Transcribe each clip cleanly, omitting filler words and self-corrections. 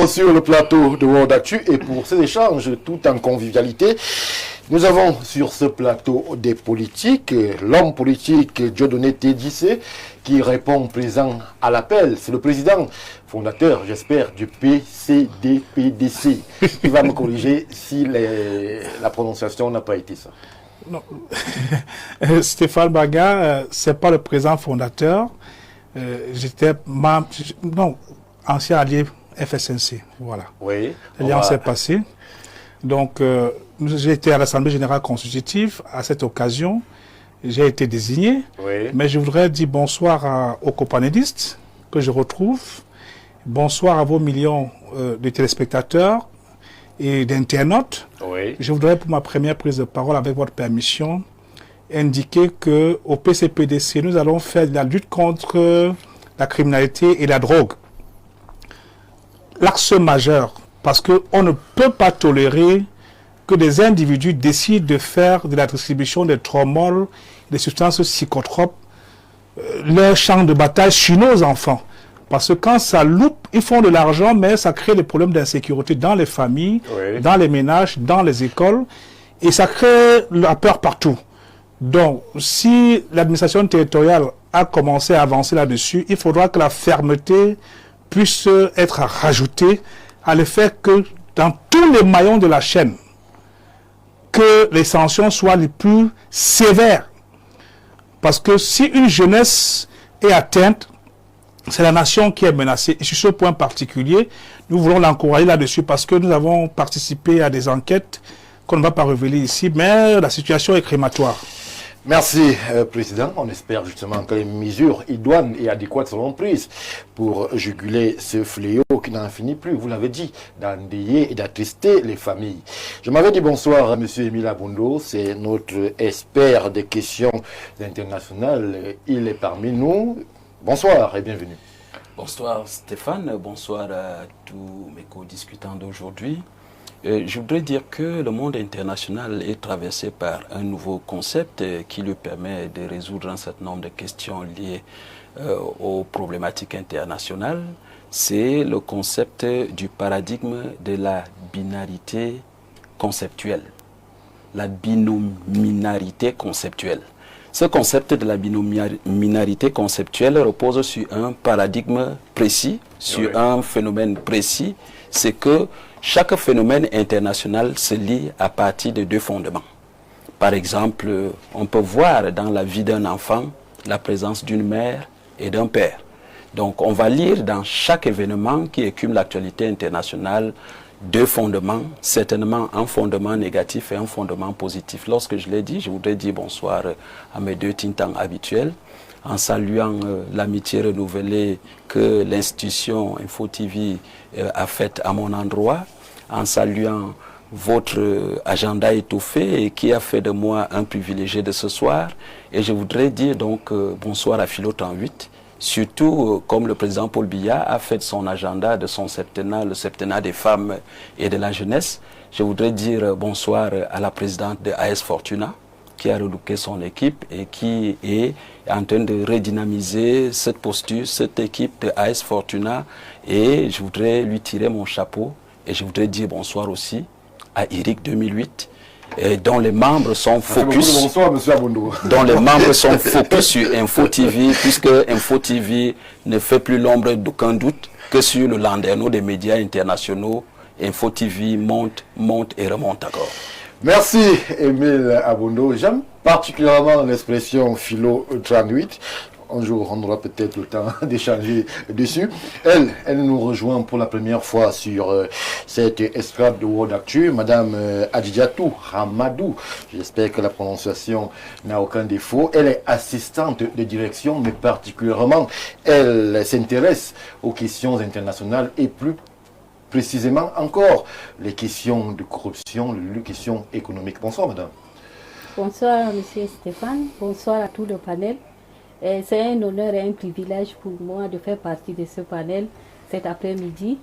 retour sur le plateau de World Actu et pour ces échanges tout en convivialité, nous avons sur ce plateau des politiques, l'homme politique Dieudonné Tédissé qui répond présent à l'appel. C'est le président fondateur, j'espère, du PCDPDC. Il va me corriger si la prononciation n'a pas été ça. Non. Stéphane Baga, c'est pas le président fondateur. J'étais membre, non, ancien allié FSNC, voilà. Oui. L'alliance est passée. Donc, j'ai été à l'Assemblée Générale Constitutive à cette occasion. J'ai été désigné. Oui. Mais je voudrais dire bonsoir aux copanélistes que je retrouve. Bonsoir à vos millions de téléspectateurs et d'internautes. Oui. Je voudrais, pour ma première prise de parole, avec votre permission, indiquer qu'au PCPDC, nous allons faire de la lutte contre la criminalité et la drogue. L'axe majeur, parce qu'on ne peut pas tolérer que des individus décident de faire de la distribution des tromol, des substances psychotropes, leur champ de bataille sur nos enfants. Parce que quand ça loupe, ils font de l'argent, mais ça crée des problèmes d'insécurité dans les familles, oui, dans les ménages, dans les écoles, et ça crée la peur partout. Donc, si l'administration territoriale a commencé à avancer là-dessus, il faudra que la fermeté puisse être rajoutée à l'effet que dans tous les maillons de la chaîne, que les sanctions soient les plus sévères. Parce que si une jeunesse est atteinte, c'est la nation qui est menacée. Et sur ce point particulier, nous voulons l'encourager là-dessus parce que nous avons participé à des enquêtes qu'on ne va pas révéler ici, mais la situation est crématoire. Merci, Président. On espère justement que les mesures idoines et adéquates seront prises pour juguler ce fléau qui n'en finit plus, vous l'avez dit, d'endayer et d'attrister les familles. Je m'avais dit bonsoir à M. Émile Abondo, c'est notre expert des questions internationales. Il est parmi nous. Bonsoir et bienvenue. Bonsoir Stéphane, bonsoir à tous mes co-discutants d'aujourd'hui. Je voudrais dire que le monde international est traversé par un nouveau concept qui lui permet de résoudre un certain nombre de questions liées aux problématiques internationales. C'est le concept du paradigme de la binarité conceptuelle, la binominarité conceptuelle. Ce concept de la binominarité conceptuelle repose sur un paradigme précis, sur un phénomène précis, c'est que chaque phénomène international se lie à partir de deux fondements. Par exemple, on peut voir dans la vie d'un enfant la présence d'une mère et d'un père. Donc on va lire dans chaque événement qui écume l'actualité internationale deux fondements, certainement un fondement négatif et un fondement positif. Lorsque je l'ai dit, je voudrais dire bonsoir à mes deux tintans habituels, en saluant l'amitié renouvelée que l'institution Info TV a faite à mon endroit, en saluant votre agenda étoffé et qui a fait de moi un privilégié de ce soir. Et je voudrais dire donc bonsoir à Philo 38, surtout comme le président Paul Biya a fait son agenda de son septennat, le septennat des femmes et de la jeunesse. Je voudrais dire bonsoir à la présidente de AS Fortuna, qui a relooké son équipe et qui est en train de redynamiser cette posture, cette équipe de AS Fortuna. Et je voudrais lui tirer mon chapeau et je voudrais dire bonsoir aussi à Eric 2008, dont les membres sont focus. Bonsoir, monsieur Abondo. Dont les membres sont focus sur Info TV, puisque Info TV ne fait plus l'ombre d'aucun doute que sur le landerneau des médias internationaux. Info TV monte et remonte encore. Merci, Émile Abondo. J'aime particulièrement l'expression Philo 38. Un jour, on aura peut-être le temps d'échanger dessus. Elle nous rejoint pour la première fois sur cette estrade de World Actu. Madame Adidjatou Hamadou, j'espère que la prononciation n'a aucun défaut. Elle est assistante de direction, mais particulièrement, elle s'intéresse aux questions internationales et plus précisément encore les questions de corruption, les questions économiques. Bonsoir, madame. Bonsoir, monsieur Stéphane. Bonsoir à tout le panel. C'est un honneur et un privilège pour moi de faire partie de ce panel cet après-midi.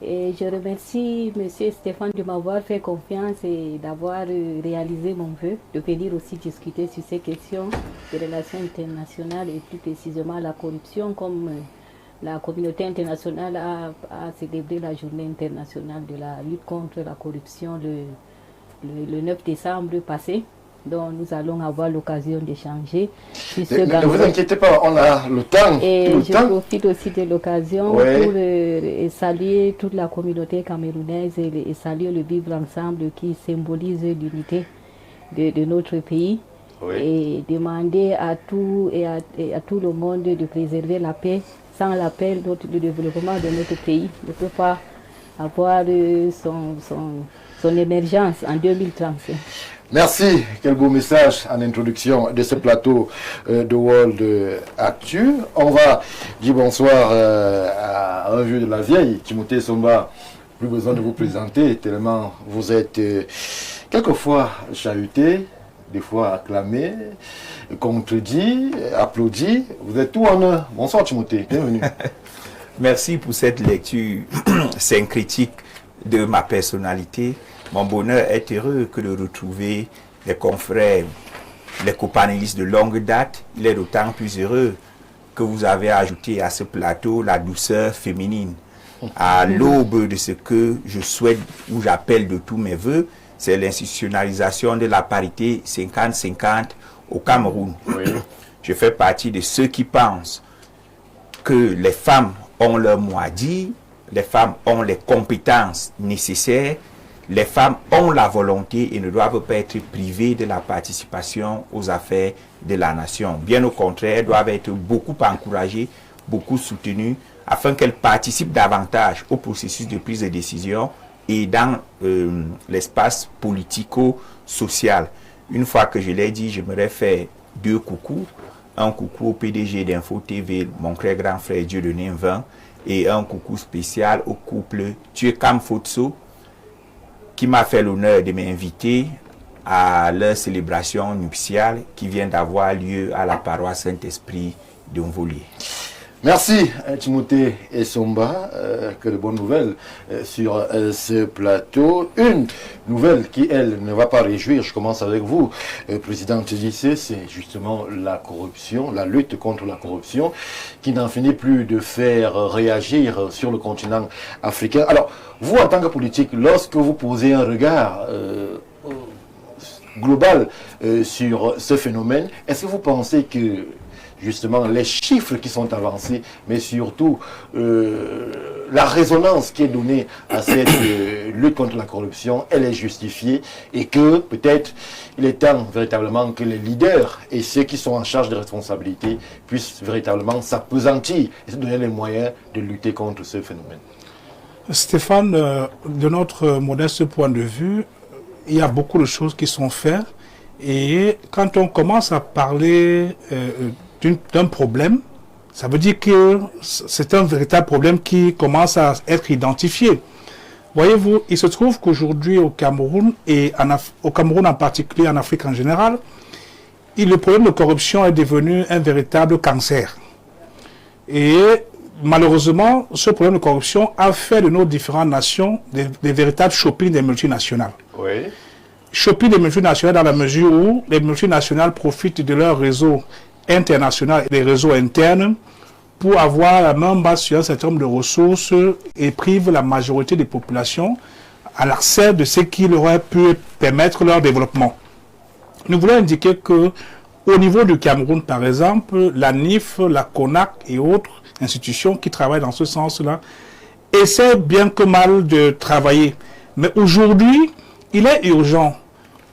Et je remercie monsieur Stéphane de m'avoir fait confiance et d'avoir réalisé mon vœu de venir aussi discuter sur ces questions de relations internationales et plus précisément la corruption comme la communauté internationale a célébré la journée internationale de la lutte contre la corruption le 9 décembre passé. Donc nous allons avoir l'occasion d'échanger. Ne vous inquiétez pas, on a le temps. Et je profite aussi de l'occasion pour saluer toute la communauté camerounaise et saluer le vivre ensemble qui symbolise l'unité de notre pays. Et demander à tout le monde de préserver la paix. Sans la paix, le développement de notre pays ne peut pas avoir son émergence en 2035. Merci, quel beau message en introduction de ce plateau de World Actu. On va dire bonsoir à un vieux de la vieille, Timothée Somba. Plus besoin de vous présenter, tellement vous êtes quelquefois chahuté, des fois acclamé, contredit, applaudi. Vous êtes tout en un. Bonsoir Timothée, bienvenue. Merci pour cette lecture syncrétique de ma personnalité. Mon bonheur est heureux que de retrouver les confrères, les copanélistes de longue date. Il est d'autant plus heureux que vous avez ajouté à ce plateau la douceur féminine. À l'aube de ce que je souhaite ou j'appelle de tous mes voeux, c'est l'institutionnalisation de la parité 50-50 au Cameroun. Oui. Je fais partie de ceux qui pensent que les femmes ont leur mot à dire, les femmes ont les compétences nécessaires, les femmes ont la volonté et ne doivent pas être privées de la participation aux affaires de la nation. Bien au contraire, elles doivent être beaucoup encouragées, beaucoup soutenues, afin qu'elles participent davantage au processus de prise de décision et dans l'espace politico-social. Une fois que je l'ai dit, j'aimerais faire deux coucous. Un coucou au PDG d'Info TV, mon très grand frère Dieudonné Mvin, et un coucou spécial au couple Tuekam Fotso, qui m'a fait l'honneur de m'inviter à leur célébration nuptiale qui vient d'avoir lieu à la paroisse Saint-Esprit de Mvolier. Merci Timothée et Somba, que de bonnes nouvelles sur ce plateau. Une nouvelle qui, elle, ne va pas réjouir, je commence avec vous, Président Tedissé, c'est justement la corruption, la lutte contre la corruption, qui n'en finit plus de faire réagir sur le continent africain. Alors, vous, en tant que politique, lorsque vous posez un regard global sur ce phénomène, est-ce que vous pensez que justement les chiffres qui sont avancés, mais surtout la résonance qui est donnée à cette lutte contre la corruption, elle est justifiée et que peut-être il est temps véritablement que les leaders et ceux qui sont en charge des responsabilités puissent véritablement s'appesantir et se donner les moyens de lutter contre ce phénomène. Stéphane, de notre modeste point de vue, il y a beaucoup de choses qui sont faites et quand on commence à parler d'un problème, ça veut dire que c'est un véritable problème qui commence à être identifié. Voyez-vous, il se trouve qu'aujourd'hui au Cameroun, et au Cameroun en particulier, en Afrique en général, le problème de corruption est devenu un véritable cancer. Et malheureusement, ce problème de corruption a fait de nos différentes nations des véritables shopping des multinationales. Oui. Shopping des multinationales dans la mesure où les multinationales profitent de leur réseau international et des réseaux internes pour avoir la main basse sur un certain nombre de ressources et privent la majorité des populations à l'accès de ce qui leur aurait pu permettre leur développement. Nous voulons indiquer que au niveau du Cameroun, par exemple, la NIF, la CONAC et autres institutions qui travaillent dans ce sens-là essaient bien que mal de travailler. Mais aujourd'hui, il est urgent,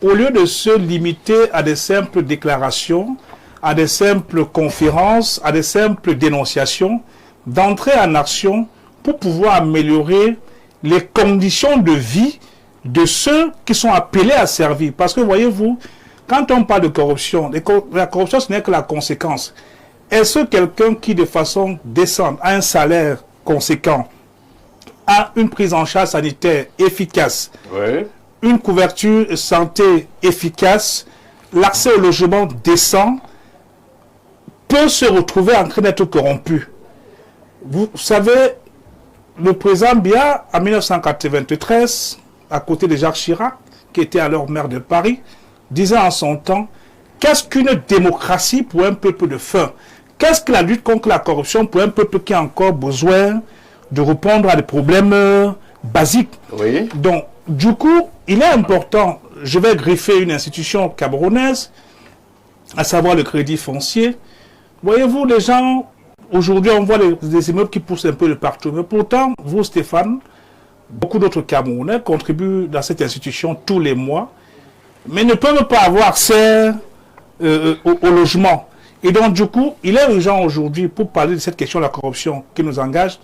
au lieu de se limiter à des simples déclarations, à des simples conférences, à des simples dénonciations, d'entrer en action pour pouvoir améliorer les conditions de vie de ceux qui sont appelés à servir. Parce que voyez-vous, quand on parle de corruption, la corruption ce n'est que la conséquence. Est-ce que quelqu'un qui de façon décente a un salaire conséquent, a une prise en charge sanitaire efficace, oui, une couverture santé efficace, l'accès au logement décent, peut se retrouver en train d'être corrompu? Vous savez, le président Biya, en 1993, à côté de Jacques Chirac, qui était alors maire de Paris, disait en son temps, qu'est-ce qu'une démocratie pour un peuple de faim? qu'est-ce que la lutte contre la corruption pour un peuple qui a encore besoin de répondre à des problèmes basiques? Oui. Donc, du coup, il est important, je vais greffer une institution camerounaise, à savoir le crédit foncier. Voyez-vous, les gens, aujourd'hui, on voit des immeubles qui poussent un peu de partout. Mais pourtant, vous, Stéphane, beaucoup d'autres Camerounais contribuent dans cette institution tous les mois, mais ne peuvent pas avoir accès au logement. Et donc, du coup, il est urgent aujourd'hui, pour parler de cette question de la corruption qui nous engage,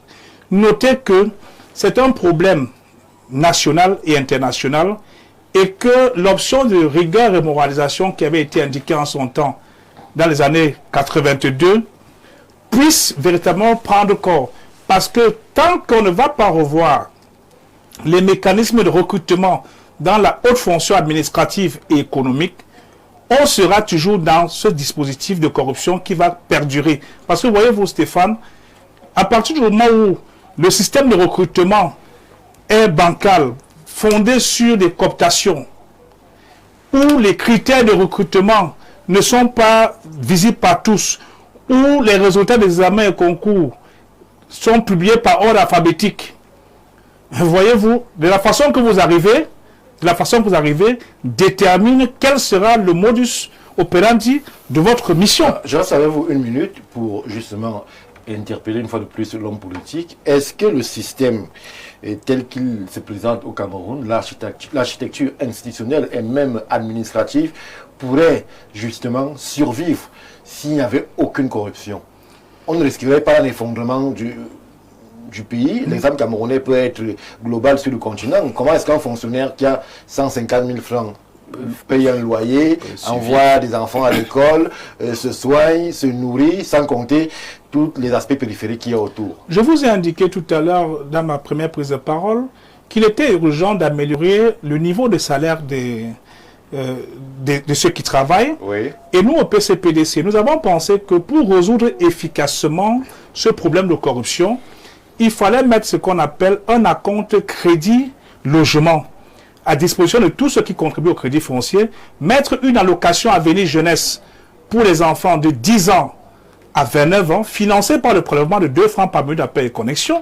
noter que c'est un problème national et international et que l'option de rigueur et moralisation qui avait été indiquée en son temps dans les années 82 puisse véritablement prendre corps. Parce que tant qu'on ne va pas revoir les mécanismes de recrutement dans la haute fonction administrative et économique, on sera toujours dans ce dispositif de corruption qui va perdurer. Parce que voyez-vous, Stéphane, à partir du moment où le système de recrutement est bancal, fondé sur des cooptations, où les critères de recrutement ne sont pas visibles par tous, où les résultats des examens et concours sont publiés par ordre alphabétique, voyez-vous, de la façon que vous arrivez, détermine quel sera le modus operandi de votre mission. Je reste avec vous une minute pour justement interpeller une fois de plus l'homme politique. Est-ce que le système tel qu'il se présente au Cameroun, l'architecture institutionnelle et même administrative, pourrait justement survivre s'il n'y avait aucune corruption? On ne risquerait pas un effondrement du pays. L'exemple camerounais peut être global sur le continent. Comment est-ce qu'un fonctionnaire qui a 150 000 francs paye un loyer, envoie des enfants à l'école, se soigne, se nourrit, sans compter tous les aspects périphériques qu'il y a autour? Je vous ai indiqué tout à l'heure, dans ma première prise de parole, qu'il était urgent d'améliorer le niveau de salaire de ceux qui travaillent. Oui. Et nous, au PCPDC, nous avons pensé que pour résoudre efficacement ce problème de corruption, il fallait mettre ce qu'on appelle un acompte crédit logement à disposition de tous ceux qui contribuent au crédit foncier, mettre une allocation Avenir Jeunesse pour les enfants de 10 ans à 29 ans, financée par le prélèvement de 2 francs par minute d'appel et connexion.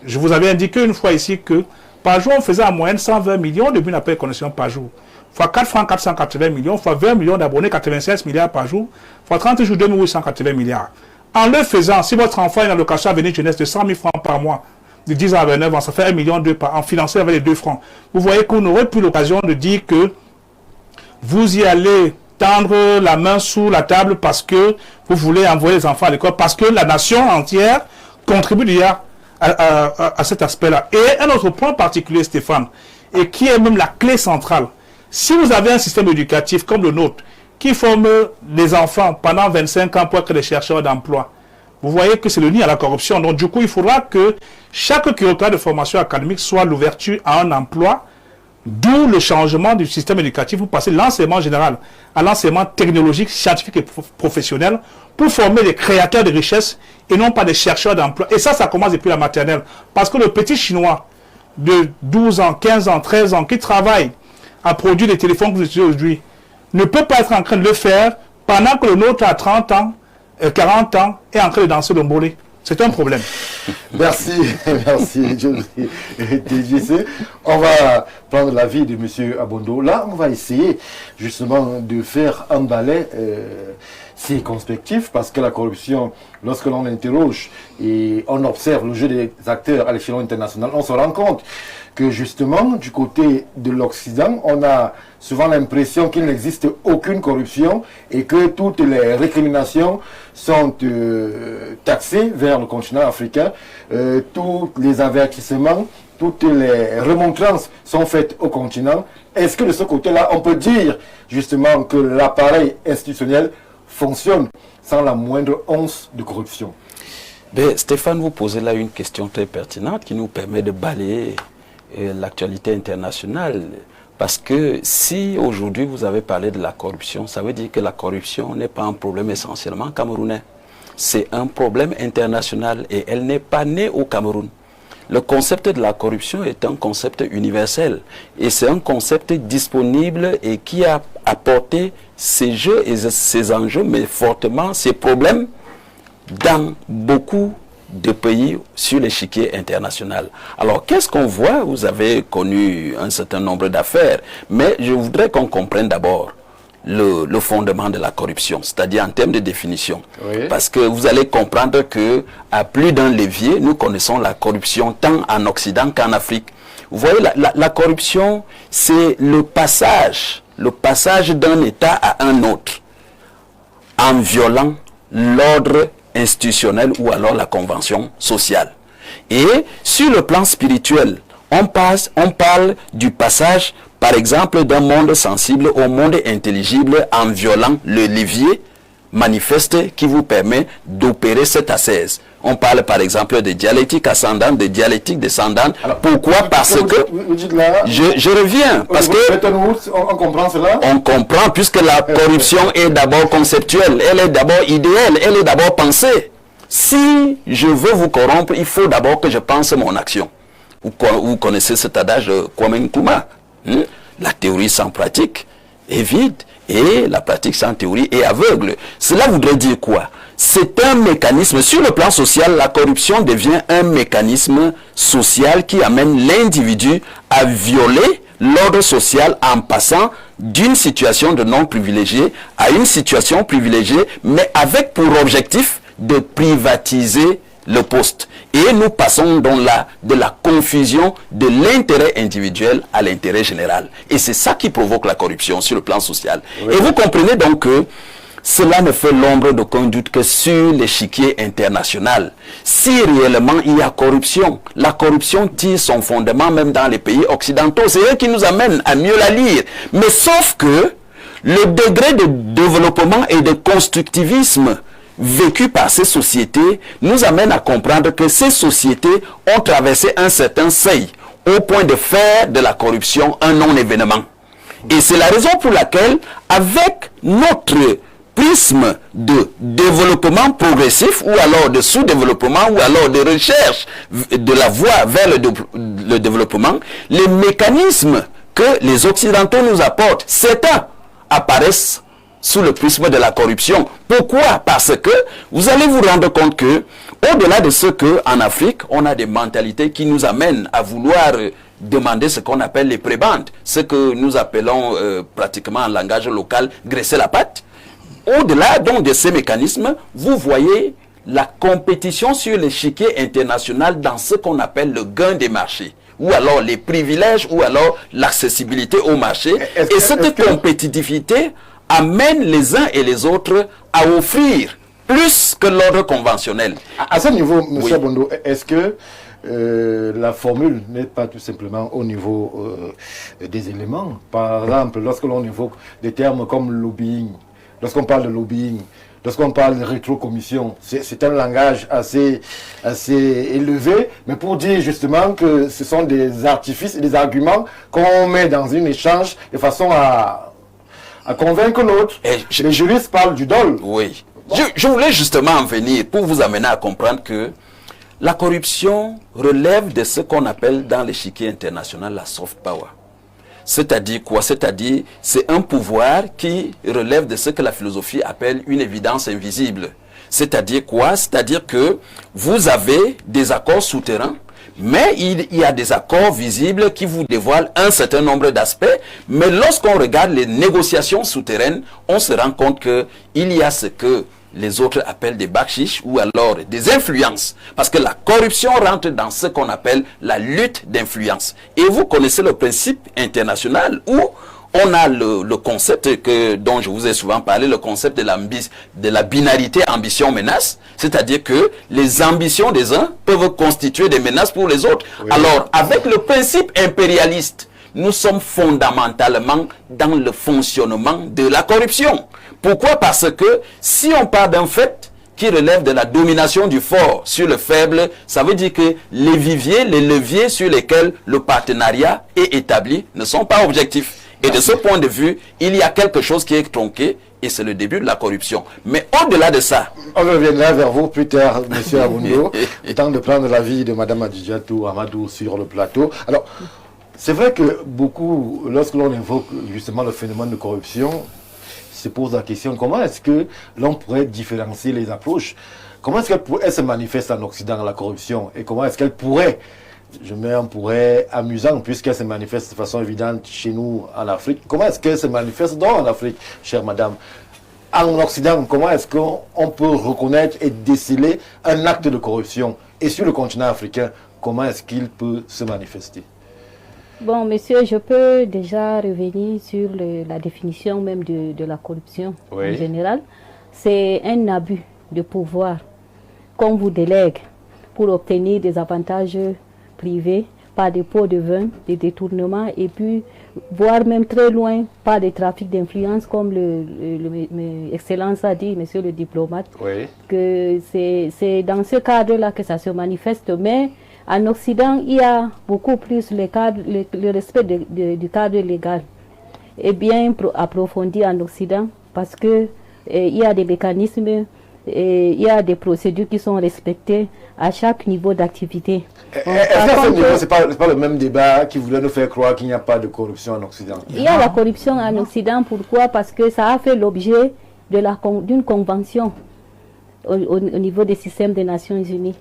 Je vous avais indiqué une fois ici que par jour, on faisait en moyenne 120 millions de minutes d'appel et connexion par jour. Fois 4 francs, 480 millions, fois 20 millions d'abonnés, 96 milliards par jour, fois 30 jours, 2880 milliards. En le faisant, si votre enfant a une allocation Avenir Jeunesse de 100 000 francs par mois, de 10 ans à 29 ans, ça fait 1,2 million par an, financé avec les 2 francs. Vous voyez qu'on n'aurait plus l'occasion de dire que vous y allez tendre la main sous la table parce que vous voulez envoyer les enfants à l'école, parce que la nation entière contribue déjà à cet aspect-là. Et un autre point particulier, Stéphane, et qui est même la clé centrale, si vous avez un système éducatif comme le nôtre, qui forme les enfants pendant 25 ans pour être des chercheurs d'emploi, vous voyez que c'est le nid à la corruption. Donc, du coup, il faudra que chaque curriculum de formation académique soit l'ouverture à un emploi, d'où le changement du système éducatif pour passer de l'enseignement général à l'enseignement technologique, scientifique et professionnel pour former des créateurs de richesses et non pas des chercheurs d'emploi. Et ça commence depuis la maternelle. Parce que le petit Chinois de 12 ans, 15 ans, 13 ans qui travaille à produire des téléphones que vous utilisez aujourd'hui ne peut pas être en train de le faire pendant que le nôtre a 30 ans, 40 ans est en train de danser le mbolé. C'est un problème. Merci, merci. TJC. On va prendre l'avis de M. Abondo. Là, on va essayer justement de faire un balai circonspectif parce que la corruption, lorsque l'on interroge et on observe le jeu des acteurs à l'échelon international, on se rend compte que justement, du côté de l'Occident, on a souvent l'impression qu'il n'existe aucune corruption et que toutes les récriminations sont taxées vers le continent africain. Tous les avertissements, toutes les remontrances sont faites au continent. Est-ce que de ce côté-là, on peut dire justement que l'appareil institutionnel fonctionne sans la moindre once de corruption? Ben, Stéphane, vous posez là une question très pertinente qui nous permet de balayer l'actualité internationale. Parce que si aujourd'hui vous avez parlé de la corruption, ça veut dire que la corruption n'est pas un problème essentiellement camerounais. C'est un problème international et elle n'est pas née au Cameroun. Le concept de la corruption est un concept universel et c'est un concept disponible et qui a apporté ces jeux et ces enjeux, mais fortement ces problèmes dans beaucoup de pays sur l'échiquier international. Alors, qu'est-ce qu'on voit? Vous avez connu un certain nombre d'affaires, mais je voudrais qu'on comprenne d'abord le fondement de la corruption, c'est-à-dire en termes de définition. Oui. Parce que vous allez comprendre que à plus d'un levier, nous connaissons la corruption tant en Occident qu'en Afrique. Vous voyez, la corruption, c'est le passage d'un État à un autre en violant l'ordre institutionnel ou alors la convention sociale. Et sur le plan spirituel, on parle du passage, par exemple, d'un monde sensible au monde intelligible en violant le levier manifeste qui vous permet d'opérer cette ascèse. On parle par exemple de dialectique ascendante, de dialectique descendante. Alors, pourquoi? Parce que vous dites là, je reviens, parce que on comprend cela. On comprend puisque la corruption est d'abord conceptuelle, elle est d'abord idéale, elle est d'abord pensée. Si je veux vous corrompre, il faut d'abord que je pense mon action. Vous connaissez cet adage de Kwame Nkrumah. La théorie sans pratique est vide et la pratique sans théorie est aveugle. Cela voudrait dire quoi? C'est un mécanisme, sur le plan social, la corruption devient un mécanisme social qui amène l'individu à violer l'ordre social en passant d'une situation de non privilégié à une situation privilégiée, mais avec pour objectif de privatiser le poste. Et nous passons donc là de la confusion de l'intérêt individuel à l'intérêt général. Et c'est ça qui provoque la corruption sur le plan social. Oui. Et vous comprenez donc que cela ne fait l'ombre d'aucun doute que sur l'échiquier international. Si réellement il y a corruption, la corruption tire son fondement même dans les pays occidentaux. C'est eux qui nous amènent à mieux la lire. Mais sauf que le degré de développement et de constructivisme vécu par ces sociétés nous amène à comprendre que ces sociétés ont traversé un certain seuil au point de faire de la corruption un non-événement. Et c'est la raison pour laquelle, avec notre prisme de développement progressif ou alors de sous-développement ou alors de recherche de la voie vers le développement, les mécanismes que les Occidentaux nous apportent, certains apparaissent sous le prisme de la corruption. Pourquoi? Parce que vous allez vous rendre compte que, au-delà de ce qu'en Afrique, on a des mentalités qui nous amènent à vouloir demander ce qu'on appelle les prébendes, ce que nous appelons pratiquement en langage local graisser la patte. Au-delà donc de ces mécanismes, vous voyez la compétition sur l'échiquier international dans ce qu'on appelle le gain des marchés, ou alors les privilèges, ou alors l'accessibilité au marché. Et cette compétitivité amène les uns et les autres à offrir plus que l'ordre conventionnel. À ce niveau, M. Abondo, est-ce que la formule n'est pas tout simplement au niveau des éléments? Par exemple, lorsque l'on évoque des termes comme lobbying, lorsqu'on parle de lobbying, lorsqu'on parle de rétrocommission, c'est un langage assez élevé, mais pour dire justement que ce sont des artifices et des arguments qu'on met dans un échange de façon à convaincre l'autre. Les juristes parlent du dol. Oui. Je voulais justement en venir pour vous amener à comprendre que la corruption relève de ce qu'on appelle dans l'échiquier international la soft power. C'est-à-dire quoi? C'est-à-dire, c'est un pouvoir qui relève de ce que la philosophie appelle une évidence invisible. C'est-à-dire quoi? C'est-à-dire que vous avez des accords souterrains, mais il y a des accords visibles qui vous dévoilent un certain nombre d'aspects. Mais lorsqu'on regarde les négociations souterraines, on se rend compte qu'il y a ce que les autres appellent des bakshish ou alors des influences. Parce que la corruption rentre dans ce qu'on appelle la lutte d'influence. Et vous connaissez le principe international où on a le concept dont je vous ai souvent parlé, le concept de la binarité ambition-menace. C'est-à-dire que les ambitions des uns peuvent constituer des menaces pour les autres. Oui. Alors, avec le principe impérialiste, nous sommes fondamentalement dans le fonctionnement de la corruption. Pourquoi? Parce que si on part d'un fait qui relève de la domination du fort sur le faible, ça veut dire que les viviers, les leviers sur lesquels le partenariat est établi ne sont pas objectifs. Et de ce point de vue, il y a quelque chose qui est tronqué et c'est le début de la corruption. Mais au-delà de ça... On reviendra vers vous plus tard, M. Abondo, temps de prendre l'avis de Mme Adidjatou Amadou sur le plateau. Alors, c'est vrai que beaucoup, lorsque l'on évoque justement le phénomène de corruption, se pose la question, comment est-ce que l'on pourrait différencier les approches? Comment est-ce qu'elle se manifeste en Occident, la corruption? Et comment est-ce qu'elle pourrait, je mets un pourrait amusant, puisqu'elle se manifeste de façon évidente chez nous en Afrique, comment est-ce qu'elle se manifeste donc en Afrique, chère madame? En Occident, comment est-ce qu'on peut reconnaître et déceler un acte de corruption? Et sur le continent africain, comment est-ce qu'il peut se manifester? Bon, monsieur, je peux déjà revenir sur la définition même de la corruption en général. C'est un abus de pouvoir qu'on vous délègue pour obtenir des avantages privés par des pots de vin, des détournements et puis voire même très loin par des trafics d'influence comme Excellence a dit, monsieur le diplomate, que c'est dans ce cadre-là que ça se manifeste. Mais en Occident, il y a beaucoup plus le respect du cadre légal est bien approfondi en Occident parce que il y a des mécanismes et il y a des procédures qui sont respectées à chaque niveau d'activité. Ce n'est pas le même débat qui voulait nous faire croire qu'il n'y a pas de corruption en Occident. Il y a la corruption en Occident, pourquoi? Parce que ça a fait l'objet d'une convention au niveau des systèmes des Nations Unies.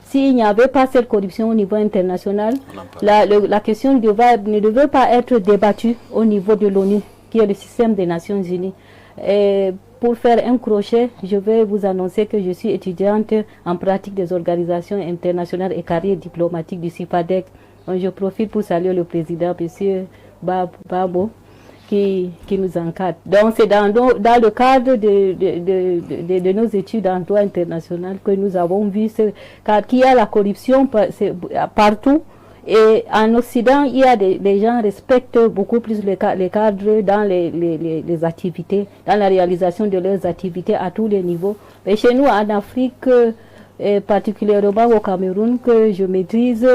S'il n'y avait pas cette corruption au niveau international, la question ne devait pas être débattue au niveau de l'ONU, qui est le système des Nations Unies. Et pour faire un crochet, je vais vous annoncer que je suis étudiante en pratique des organisations internationales et carrière diplomatique du CIPADEC. Donc je profite pour saluer le président, M. Babo, qui nous encadre. Donc c'est dans le cadre de nos études en droit international que nous avons vu qu'il y a la corruption partout. Et en Occident, il y a des gens respectent beaucoup plus les cadres dans les activités, dans la réalisation de leurs activités à tous les niveaux. Et chez nous, en Afrique, et particulièrement au Cameroun, que je maîtrise,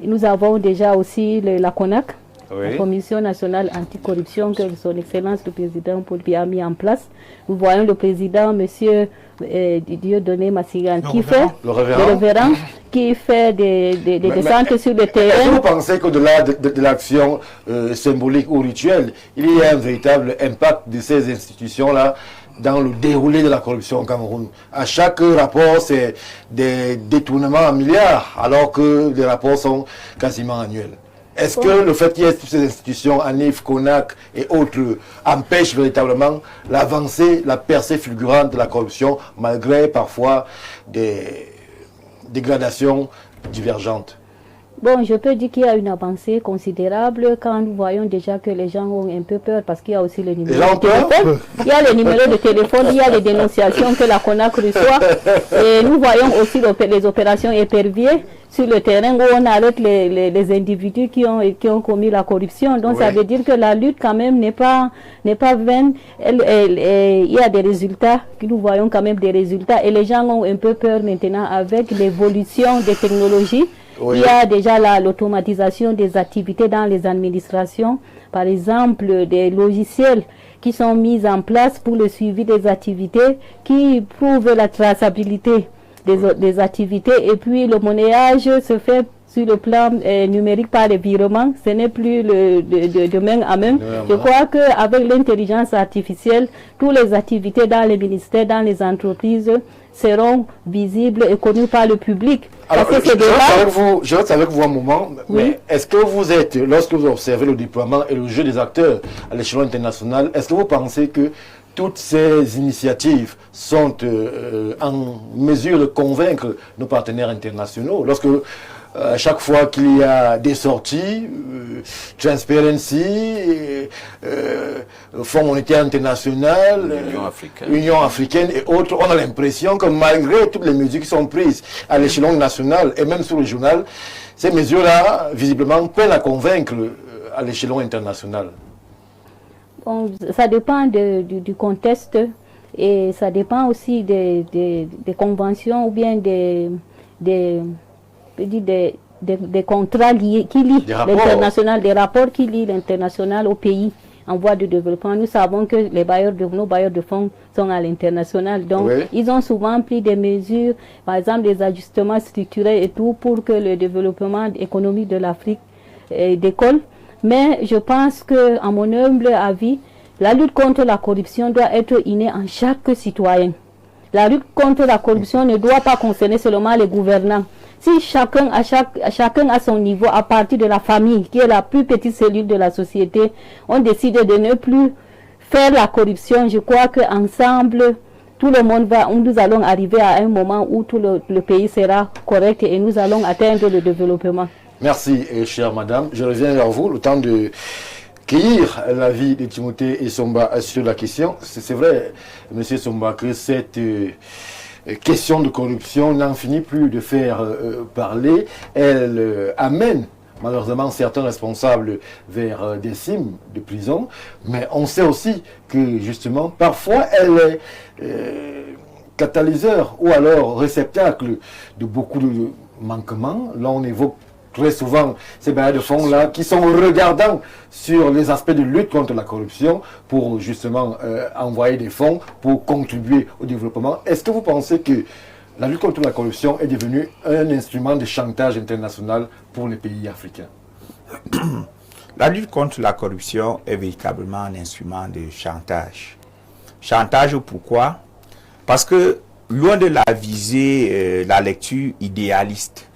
nous avons déjà aussi la CONAC, la Commission nationale anticorruption, que son Excellence le Président Paul Biya a mis en place. Nous voyons le Président, M. Dieudonné Massigan, qui fait le révérend, qui fait des descentes sur le terrain. Est-ce que vous pensez qu'au-delà de l'action symbolique ou rituelle, il y a un véritable impact de ces institutions-là dans le déroulé de la corruption au Cameroun? À chaque rapport, c'est des détournements en milliards, alors que les rapports sont quasiment annuels. Est-ce que le fait qu'il y ait toutes ces institutions, ANIF, CONAC et autres, empêche véritablement l'avancée, la percée fulgurante de la corruption, malgré parfois des dégradations divergentes? Bon, je peux dire qu'il y a une avancée considérable quand nous voyons déjà que les gens ont un peu peur parce qu'il y a aussi le numéro de téléphone. Il y a le numéro de téléphone, il y a les dénonciations que la CONAC reçoit. Et nous voyons aussi les opérations éperviers sur le terrain où on arrête les individus qui ont commis la corruption. Donc ça veut dire que la lutte quand même n'est pas vaine. Il y a des résultats, nous voyons quand même des résultats. Et les gens ont un peu peur maintenant avec l'évolution des technologies. Il y a déjà l'automatisation des activités dans les administrations. Par exemple, des logiciels qui sont mis en place pour le suivi des activités, qui prouvent la traçabilité des activités. Et puis le monnayage se fait sur le plan numérique par les virements. Ce n'est plus de main à main. Je crois qu'avec l'intelligence artificielle, toutes les activités dans les ministères, dans les entreprises seront visibles et connues par le public. Alors, je reste avec vous un moment, mais est-ce que vous êtes, lorsque vous observez le déploiement et le jeu des acteurs à l'échelon international, est-ce que vous pensez que toutes ces initiatives sont en mesure de convaincre nos partenaires internationaux? Lorsque à chaque fois qu'il y a des sorties, Transparency, Fonds monétaire international, Union africaine et autres, on a l'impression que malgré toutes les mesures qui sont prises à l'échelon national et même sous le journal, ces mesures-là, visiblement, peinent à convaincre à l'échelon international. Bon, ça dépend du contexte et ça dépend aussi des conventions ou bien des contrats qui lient l'international, des rapports qui lient l'international au pays en voie de développement. Nous savons que nos bailleurs de fonds sont à l'international. Donc, ils ont souvent pris des mesures, par exemple des ajustements structurels et tout, pour que le développement économique de l'Afrique décolle. Mais je pense que, à mon humble avis, la lutte contre la corruption doit être innée en chaque citoyen. La lutte contre la corruption ne doit pas concerner seulement les gouvernants. Si chacun à son niveau, à partir de la famille, qui est la plus petite cellule de la société, on décide de ne plus faire la corruption, je crois qu'ensemble, tout le monde nous allons arriver à un moment où tout le pays sera correct et nous allons atteindre le développement. Merci, chère madame. Je reviens vers vous, le temps de cueillir l'avis de Timothée et Somba sur la question. C'est vrai, monsieur Somba, que cette question de corruption n'en finit plus de faire parler. Elle amène malheureusement certains responsables vers des cimes de prison, mais on sait aussi que justement parfois elle est catalyseur ou alors réceptacle de beaucoup de manquements. Là on évoque très souvent ces bailleurs de fonds-là qui sont regardants sur les aspects de lutte contre la corruption pour justement envoyer des fonds pour contribuer au développement. Est-ce que vous pensez que la lutte contre la corruption est devenue un instrument de chantage international pour les pays africains? La lutte contre la corruption est véritablement un instrument de chantage. Chantage pourquoi? Parce que loin de la visée, la lecture idéaliste,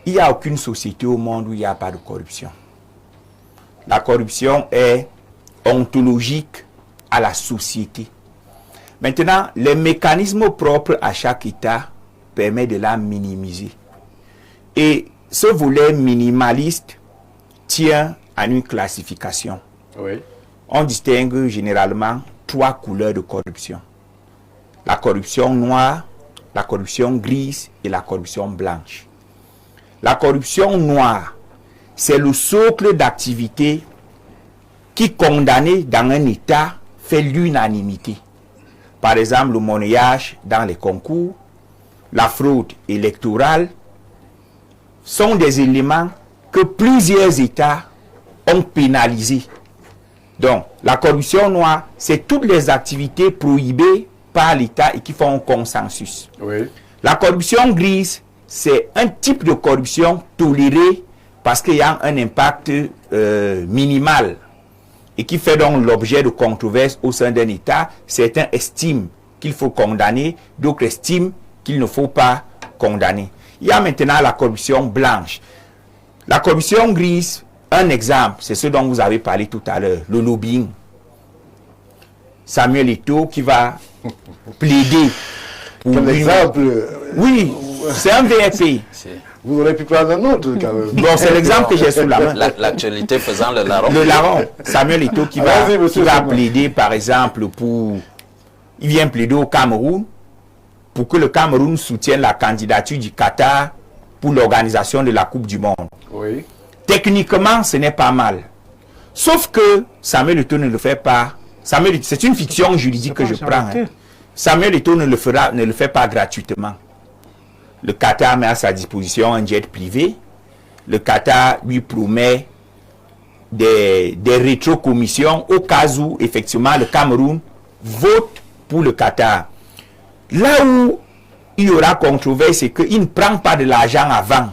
il n'y a aucune société au monde où il n'y a pas de corruption. La corruption est ontologique à la société. Maintenant, les mécanismes propres à chaque État permettent de la minimiser. Et ce volet minimaliste tient à une classification. Oui. On distingue généralement 3 couleurs de corruption. La corruption noire, la corruption grise et la corruption blanche. La corruption noire, c'est le socle d'activité qui, condamné dans un État, fait l'unanimité. Par exemple, le monnayage dans les concours, la fraude électorale, sont des éléments que plusieurs États ont pénalisés. Donc, la corruption noire, c'est toutes les activités prohibées par l'État et qui font un consensus. Oui. La corruption grise, c'est un type de corruption toléré parce qu'il y a un impact minimal et qui fait donc l'objet de controverses au sein d'un État. Certains estiment qu'il faut condamner, d'autres estiment qu'il ne faut pas condamner. Il y a maintenant la corruption blanche. La corruption grise, un exemple, c'est ce dont vous avez parlé tout à l'heure, le lobbying. Samuel Eto'o qui va plaider pour Quel exemple? Oui, c'est un VRP. Vous aurez pu prendre un autre quand même. Bon, c'est l'exemple que j'ai sous la main. L'actualité faisant le larron. Le larron, Samuel Eto'o qui va plaider par exemple pour... Il vient plaider au Cameroun pour que le Cameroun soutienne la candidature du Qatar pour l'organisation de la Coupe du Monde. Oui. Techniquement, ce n'est pas mal. Sauf que Samuel Eto'o ne le fait pas. C'est une fiction juridique que je prends. Hein. Samuel Eto'o ne le fait pas gratuitement. Le Qatar met à sa disposition un jet privé. Le Qatar lui promet des rétrocommissions au cas où, effectivement, le Cameroun vote pour le Qatar. Là où il y aura controverse, c'est qu'il ne prend pas de l'argent avant.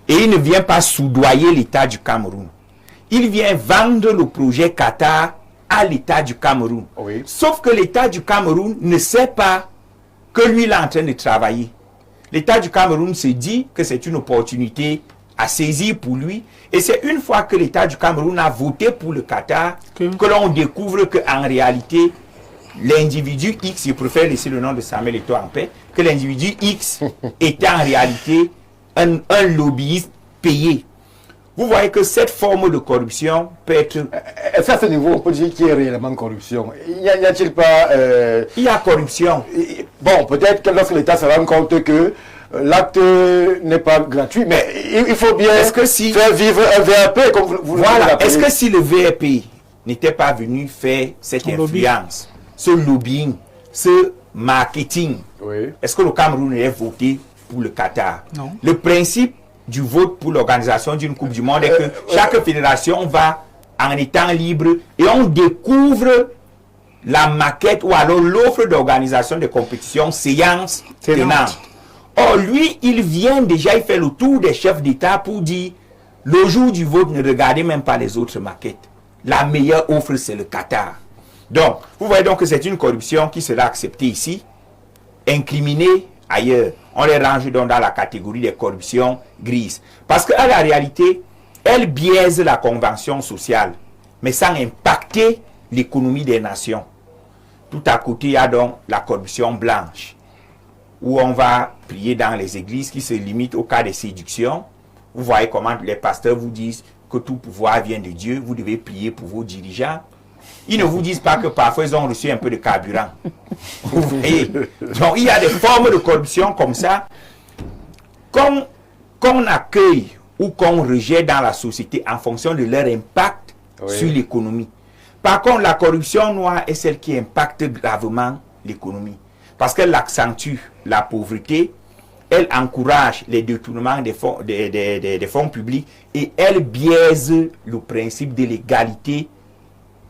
Et il ne vient pas soudoyer l'État du Cameroun. Il vient vendre le projet Qatar à l'État du Cameroun. Oui. Sauf que l'État du Cameroun ne sait pas que lui, il est en train de travailler. L'État du Cameroun se dit que c'est une opportunité à saisir pour lui. Et c'est une fois que l'État du Cameroun a voté pour le Qatar que l'on découvre qu'en réalité, l'individu X, je préfère laisser le nom de Samuel Eto'o en paix, que l'individu X était en réalité un lobbyiste payé. Vous voyez que cette forme de corruption peut être... Est-ce qu'à ce niveau, on peut dire qu'il y a réellement corruption? Y a-t-il pas... Il y a corruption. Bon, peut-être que lorsque l'État se rend compte que l'acte n'est pas gratuit, mais il faut bien faire vivre un VRP, comme vous voilà. l'appelez. Est-ce que si le VRP n'était pas venu faire cette influence, ce lobbying, ce marketing, oui. Est-ce que le Cameroun aurait voté pour le Qatar? Non. Le principe du vote pour l'organisation d'une Coupe du Monde est que chaque fédération va en étant libre et on découvre la maquette ou alors l'offre d'organisation de compétitions séance tenante. Or, lui, il vient déjà, il fait le tour des chefs d'État pour dire le jour du vote, ne regardez même pas les autres maquettes. La meilleure offre, c'est le Qatar. Donc, vous voyez donc que c'est une corruption qui sera acceptée ici incriminés ailleurs. On les range donc dans la catégorie des corruptions grises. Parce qu'à la réalité, elles biaisent la convention sociale, mais sans impacter l'économie des nations. Tout à côté, il y a donc la corruption blanche, où on va prier dans les églises qui se limitent au cas de séduction. Vous voyez comment les pasteurs vous disent que tout pouvoir vient de Dieu, vous devez prier pour vos dirigeants. Ils ne vous disent pas que parfois ils ont reçu un peu de carburant. Vous voyez? Donc il y a des formes de corruption comme ça qu'on accueille ou qu'on rejette dans la société en fonction de leur impact sur l'économie. Par contre, la corruption noire est celle qui impacte gravement l'économie. Parce qu'elle accentue la pauvreté, elle encourage les détournements des fonds publics et elle biaise le principe de l'égalité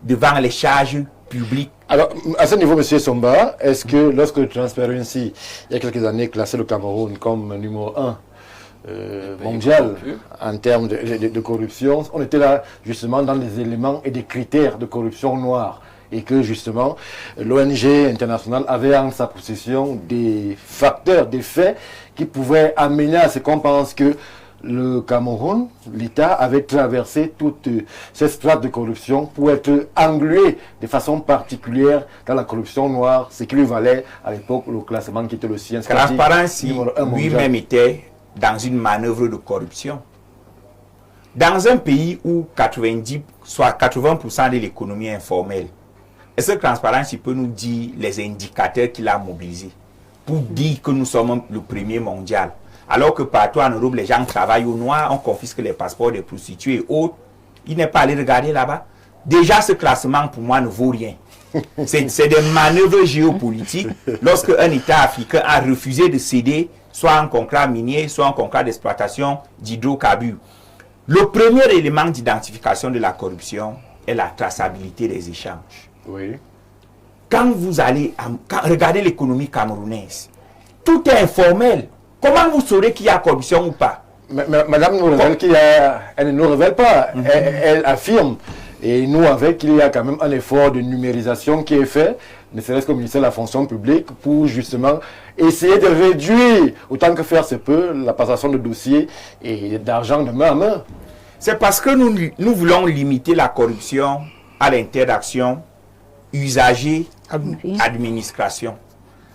devant les charges publiques. Alors, à ce niveau, M. Somba, est-ce que lorsque Transparency, il y a quelques années, classait le Cameroun comme numéro 1 mondial en termes de corruption, on était là justement dans les éléments et des critères de corruption noire, et que justement l'ONG internationale avait en sa possession des facteurs, des faits qui pouvaient amener à ce qu'on pense que le Cameroun, l'État avait traversé toutes ces strates de corruption pour être englué de façon particulière dans la corruption noire, ce qui lui valait à l'époque le classement qui était le sien. Transparency lui-même était dans une manœuvre de corruption. Dans un pays où 80% de l'économie est informelle, est-ce que Transparency peut nous dire les indicateurs qu'il a mobilisés pour dire que nous sommes le premier mondial? Alors que partout en Europe, les gens travaillent au noir, on confisque les passeports des prostituées et autres. Il n'est pas allé regarder là-bas. Déjà, ce classement, pour moi, ne vaut rien. C'est des manœuvres géopolitiques. Lorsque un État africain a refusé de céder, soit un contrat minier, soit un contrat d'exploitation d'hydrocarbures. Le premier élément d'identification de la corruption est la traçabilité des échanges. Oui. Quand vous allez regarder l'économie camerounaise, tout est informel. Comment vous saurez qu'il y a corruption ou pas? Madame nous révèle elle ne nous révèle pas. Elle affirme. Et nous, avec, il y a quand même un effort de numérisation qui est fait, ne serait-ce qu'au ministère de la fonction publique, pour justement essayer de réduire, autant que faire se peut, la passation de dossiers et d'argent de main à main. C'est parce que nous voulons limiter la corruption à l'interaction usager-administration.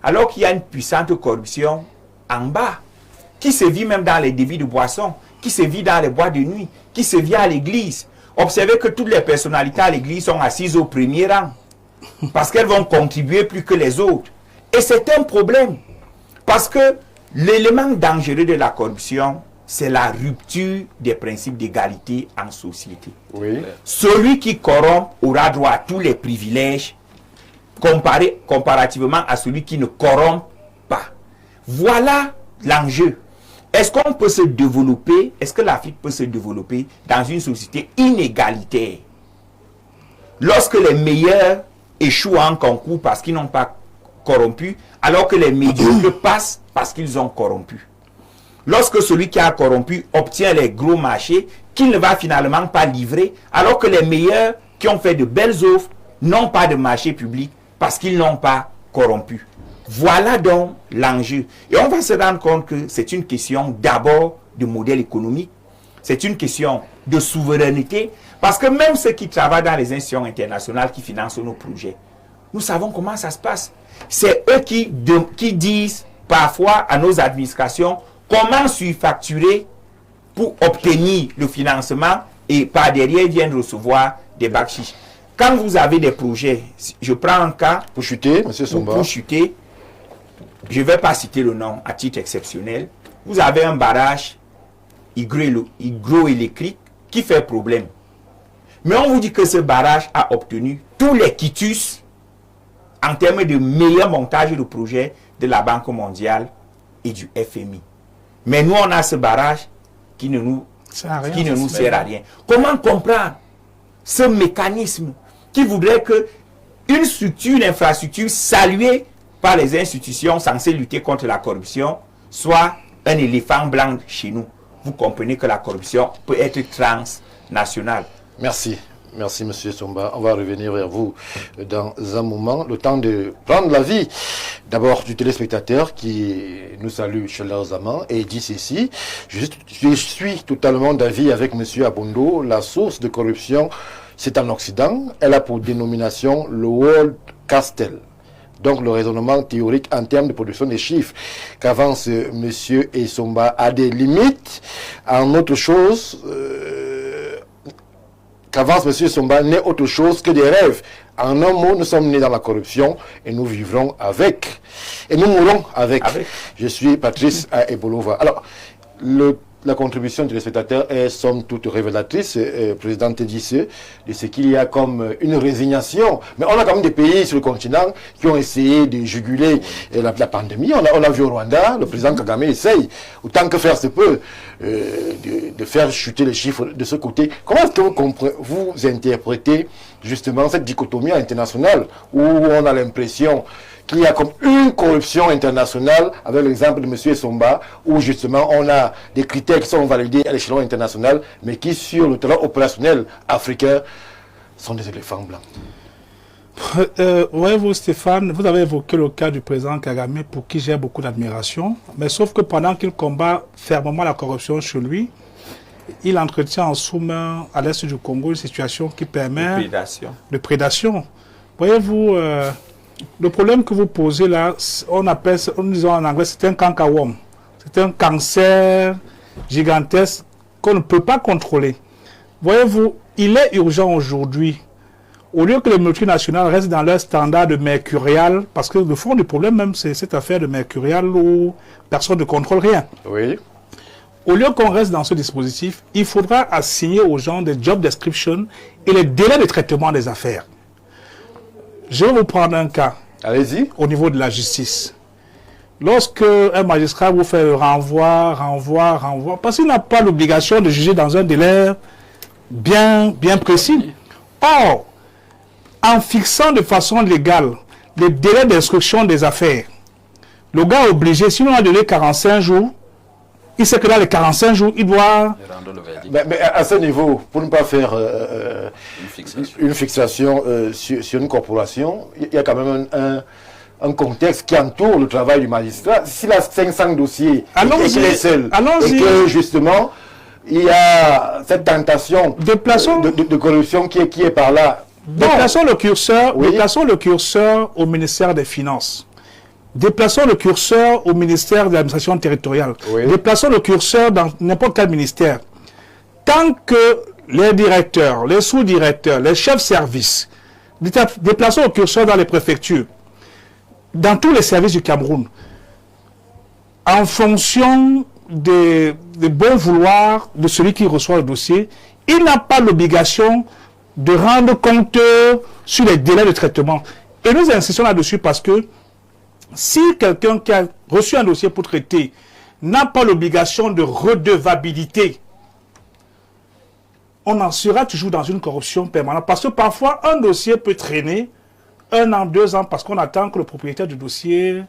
Alors qu'il y a une puissante corruption en bas, qui se vit même dans les débits de boissons, qui se vit dans les boîtes de nuit, qui se vit à l'église. Observez que toutes les personnalités à l'église sont assises au premier rang, parce qu'elles vont contribuer plus que les autres. Et c'est un problème, parce que l'élément dangereux de la corruption, c'est la rupture des principes d'égalité en société. Oui. Celui qui corrompt aura droit à tous les privilèges, comparativement à celui qui ne corrompt pas. Voilà l'enjeu. Est-ce qu'on peut se développer, est-ce que l'Afrique peut se développer dans une société inégalitaire? Lorsque les meilleurs échouent en concours parce qu'ils n'ont pas corrompu, alors que les médiocres passent parce qu'ils ont corrompu. Lorsque celui qui a corrompu obtient les gros marchés qu'il ne va finalement pas livrer, alors que les meilleurs qui ont fait de belles offres n'ont pas de marché public parce qu'ils n'ont pas corrompu. Voilà donc l'enjeu. Et on va se rendre compte que c'est une question d'abord de modèle économique, c'est une question de souveraineté, parce que même ceux qui travaillent dans les institutions internationales qui financent nos projets, nous savons comment ça se passe. C'est eux qui disent parfois à nos administrations comment surfacturer pour obtenir le financement et par derrière ils viennent recevoir des bakchiches. Quand vous avez des projets, je prends un cas pour chuter, M. Somba. Pour chuter, je ne vais pas citer le nom à titre exceptionnel. Vous avez un barrage hydroélectrique qui fait problème. Mais on vous dit que ce barrage a obtenu tous les quitus en termes de meilleur montage de projet de la Banque mondiale et du FMI. Mais nous, on a ce barrage qui ne nous sert à rien. Comment comprendre ce mécanisme qui voudrait que une structure, une infrastructure saluée par les institutions censées lutter contre la corruption soit un éléphant blanc chez nous? Vous comprenez que la corruption peut être transnationale. Merci. Merci, Monsieur Somba. On va revenir vers vous dans un moment. Le temps de prendre l'avis d'abord du téléspectateur qui nous salue chaleureusement et dit ceci. Je suis totalement d'avis avec Monsieur Abondo. La source de corruption, c'est en Occident. Elle a pour dénomination le World Castle. Donc le raisonnement théorique en termes de production des chiffres qu'avance Monsieur Essomba a des limites. En autre chose, qu'avance M. Somba n'est autre chose que des rêves. En un mot, nous sommes nés dans la corruption et nous vivrons avec. Et nous mourrons avec. Je suis Patrice Ebolova. Alors, la contribution du spectateur est somme toute révélatrice, président Tedisse, de ce qu'il y a comme une résignation. Mais on a quand même des pays sur le continent qui ont essayé de juguler la pandémie. On a vu au Rwanda, le président Kagame essaye, autant que faire se peut, de faire chuter les chiffres de ce côté. Comment est-ce que vous interprétez justement cette dichotomie internationale où on a l'impression qu'il y a comme une corruption internationale, avec l'exemple de M. Essomba, où justement on a des critères qui sont validés à l'échelon international, mais qui sur le terrain opérationnel africain sont des éléphants blancs. Voyez-vous, Stéphane, vous avez évoqué le cas du président Kagame, pour qui j'ai beaucoup d'admiration, mais sauf que pendant qu'il combat fermement la corruption chez lui, il entretient en sous-main à l'est du Congo une situation qui permet de prédation. Voyez-vous, le problème que vous posez là, on disons en anglais, c'est un cankerworm. C'est un cancer gigantesque qu'on ne peut pas contrôler. Voyez-vous, il est urgent aujourd'hui, au lieu que les multinationales restent dans leur standard de mercurial, parce que le fond du problème même, c'est cette affaire de mercurial où personne ne contrôle rien. Oui. Au lieu qu'on reste dans ce dispositif, il faudra assigner aux gens des job descriptions et les délais de traitement des affaires. Je vais vous prendre un cas. Allez-y. Au niveau de la justice. Lorsque un magistrat vous fait le renvoi, parce qu'il n'a pas l'obligation de juger dans un délai bien précis. Or, en fixant de façon légale les délais d'instruction des affaires, le gars est obligé, sinon on a donné 45 jours, il sait que dans les 45 jours, il doit... Mais à ce niveau, pour ne pas faire une fixation sur une corporation, il y a quand même un contexte qui entoure le travail du magistrat. S'il a 500 dossiers et qu'il est seul, et que justement, il y a cette tentation de corruption qui est par là. Déplaçons le curseur au ministère des Finances. Déplaçons le curseur au ministère de l'administration territoriale. Oui. Déplaçons le curseur dans n'importe quel ministère. Tant que les directeurs, les sous-directeurs, les chefs de service, déplaçons le curseur dans les préfectures, dans tous les services du Cameroun, en fonction des bons vouloirs de celui qui reçoit le dossier, il n'a pas l'obligation de rendre compte sur les délais de traitement. Et nous insistons là-dessus parce que si quelqu'un qui a reçu un dossier pour traiter n'a pas l'obligation de redevabilité, on en sera toujours dans une corruption permanente. Parce que parfois, un dossier peut traîner 1 an, 2 ans, parce qu'on attend que le propriétaire du dossier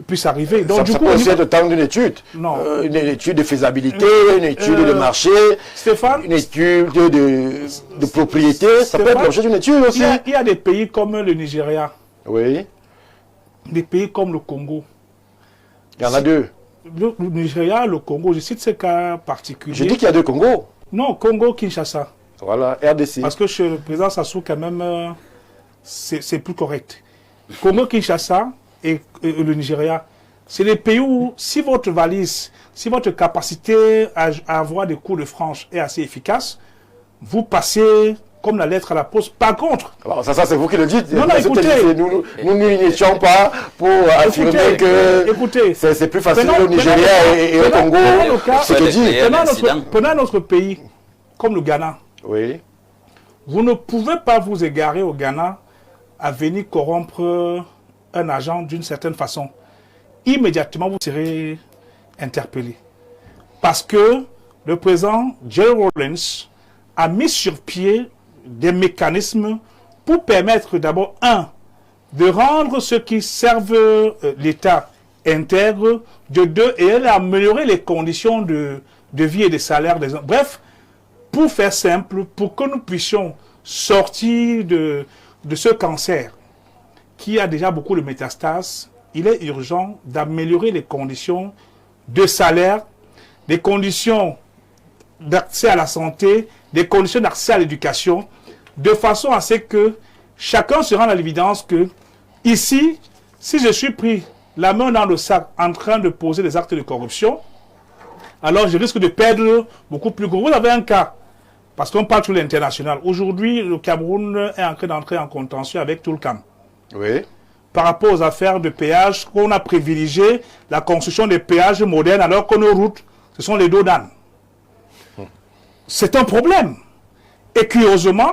puisse arriver. Donc, ça peut aussi être le temps d'une étude. Non. Une étude de faisabilité, une étude de marché, Stéphane, une étude de propriété. Ça peut être l'objet d'une étude aussi. Il y a des pays comme le Nigeria. Oui. Des pays comme le Congo. Il y en a 2. Le Nigeria, le Congo, je cite ces cas particuliers. Je dis qu'il y a 2 Congos. Non, Congo-Kinshasa. Voilà, RDC. Parce que chez le président Sassou, quand même, c'est plus correct. Congo-Kinshasa et le Nigeria, c'est les pays où, si votre valise, si votre capacité à avoir des coups de franche est assez efficace, vous passez comme la lettre à la poste. Par contre... Alors ça c'est vous qui le dites. Non, écoutez... Nous n'étions pas pour affirmer que c'est plus facile au Nigeria et au Congo. Prenons notre pays, comme le Ghana. Oui. Vous ne pouvez pas vous égarer au Ghana à venir corrompre un agent d'une certaine façon. Immédiatement, vous serez interpellé. Parce que le président Jerry Rawlings a mis sur pied des mécanismes pour permettre d'abord, de rendre ceux qui servent l'État intègre, de 2, et améliorer les conditions de vie et de salaire des gens. Bref, pour faire simple, pour que nous puissions sortir de ce cancer qui a déjà beaucoup de métastases, il est urgent d'améliorer les conditions de salaire, des conditions d'accès à la santé, des conditions d'accès à l'éducation, de façon à ce que chacun se rende à l'évidence que ici, si je suis pris la main dans le sac en train de poser des actes de corruption, alors je risque de perdre beaucoup plus gros. Vous avez un cas, parce qu'on parle sur l'international. Aujourd'hui, le Cameroun est en train d'entrer en contentieux avec Toulcam. Oui. Par rapport aux affaires de péage, qu'on a privilégié la construction des péages modernes alors que nos routes, ce sont les dos d'âne. C'est un problème. Et curieusement,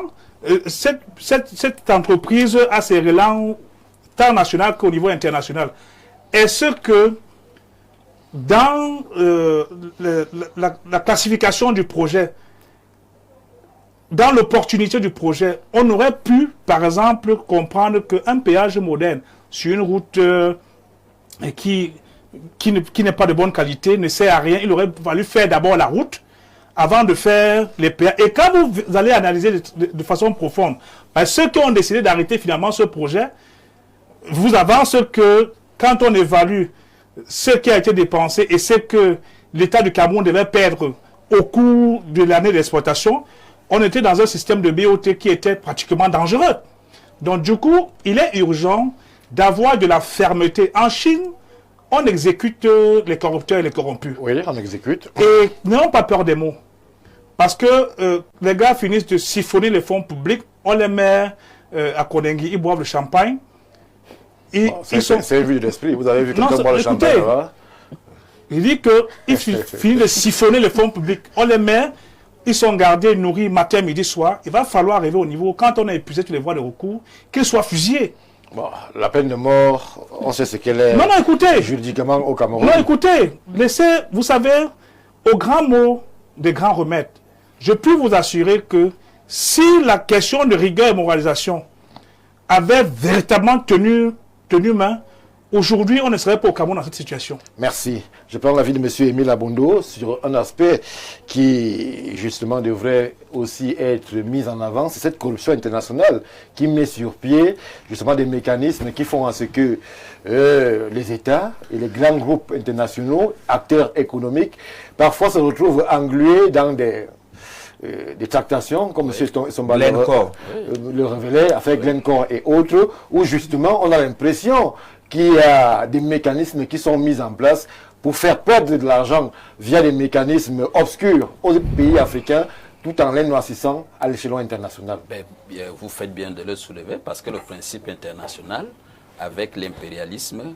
cette entreprise a ses relents tant national qu'au niveau international. Est-ce que dans la classification du projet, dans l'opportunité du projet, on aurait pu, par exemple, comprendre qu'un péage moderne sur une route qui n'est pas de bonne qualité ne sert à rien. Il aurait fallu faire d'abord la route avant de faire les péages. Et quand vous allez analyser de façon profonde, ceux qui ont décidé d'arrêter finalement ce projet vous avance que quand on évalue ce qui a été dépensé et ce que l'État du Cameroun devait perdre au cours de l'année d'exploitation, on était dans un système de BOT qui était pratiquement dangereux. Donc du coup, il est urgent d'avoir de la fermeté. En Chine, on exécute les corrupteurs et les corrompus. Oui, on exécute. Et n'ayons pas peur des mots. Parce que les gars finissent de siphonner les fonds publics, on les met à Kondengi, ils boivent le champagne. C'est vu d'esprit. Vous avez vu quelqu'un boire le champagne là-bas? Il dit qu'il finit de siphonner les fonds publics. On les met, ils sont gardés, nourris matin, midi, soir. Il va falloir arriver au niveau, quand on a épuisé toutes les voies de recours, qu'ils soient fusillés. Bon, la peine de mort, on sait ce qu'elle est. Non, écoutez. Juridiquement au Cameroun. Non, écoutez. Laissez, vous savez, au grand mot des grands remèdes, je peux vous assurer que si la question de rigueur et moralisation avait véritablement tenu main, aujourd'hui, on ne serait pas au Cameroun dans cette situation. Merci. Je prends l'avis de M. Émile Abondo sur un aspect qui, justement, devrait aussi être mis en avant. C'est cette corruption internationale qui met sur pied, justement, des mécanismes qui font à ce que les États et les grands groupes internationaux, acteurs économiques, parfois se retrouvent englués dans des tractations, comme M. Somba le révélait, avec Glencore et autres, où justement on a l'impression qu'il y a des mécanismes qui sont mis en place pour faire perdre de l'argent via des mécanismes obscurs aux pays africains, tout en les noircissant à l'échelon international. Vous faites bien de le soulever, parce que le principe international, avec l'impérialisme,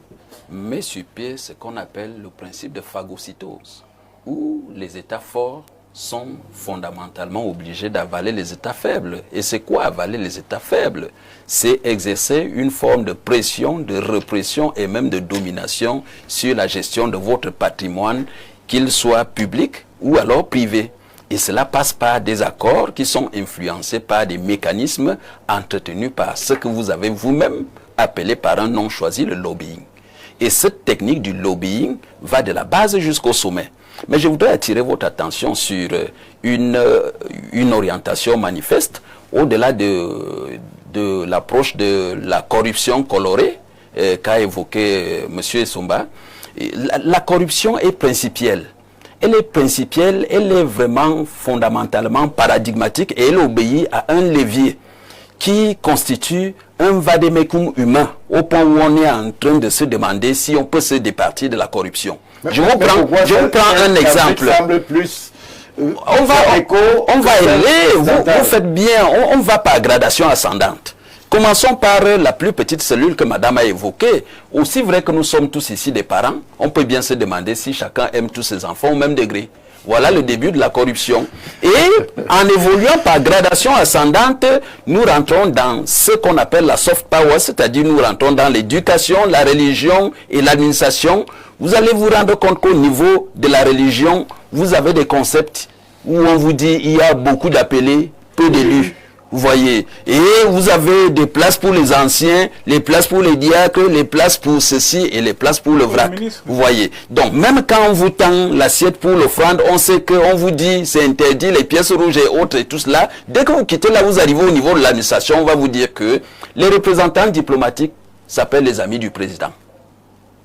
met sur pied ce qu'on appelle le principe de phagocytose, où les États forts sont fondamentalement obligés d'avaler les États faibles. Et c'est quoi avaler les États faibles? C'est exercer une forme de pression, de répression et même de domination sur la gestion de votre patrimoine, qu'il soit public ou alors privé. Et cela passe par des accords qui sont influencés par des mécanismes entretenus par ce que vous avez vous-même appelé par un nom choisi, le lobbying. Et cette technique du lobbying va de la base jusqu'au sommet. Mais je voudrais attirer votre attention sur une orientation manifeste au-delà de l'approche de la corruption colorée qu'a évoqué M. Somba. La corruption est principielle. Elle est principielle, elle est vraiment fondamentalement paradigmatique et elle obéit à un levier qui constitue un vademecum humain au point où on est en train de se demander si on peut se départir de la corruption. Je vous prends un exemple. On va aller, vous faites bien, on va par gradation ascendante. Commençons par la plus petite cellule que madame a évoquée. Aussi vrai que nous sommes tous ici des parents, on peut bien se demander si chacun aime tous ses enfants au même degré. Voilà le début de la corruption. Et en évoluant par gradation ascendante, nous rentrons dans ce qu'on appelle la soft power, c'est-à-dire nous rentrons dans l'éducation, la religion et l'administration. Vous allez vous rendre compte qu'au niveau de la religion, vous avez des concepts où on vous dit il y a beaucoup d'appelés, peu d'élus. Vous voyez, et vous avez des places pour les anciens, les places pour les diacres, les places pour ceci et les places pour le vrac. Vous voyez. Donc, même quand on vous tend l'assiette pour l'offrande, on sait qu'on vous dit c'est interdit, les pièces rouges et autres et tout cela. Dès que vous quittez là, vous arrivez au niveau de l'administration, on va vous dire que les représentants diplomatiques s'appellent les amis du président.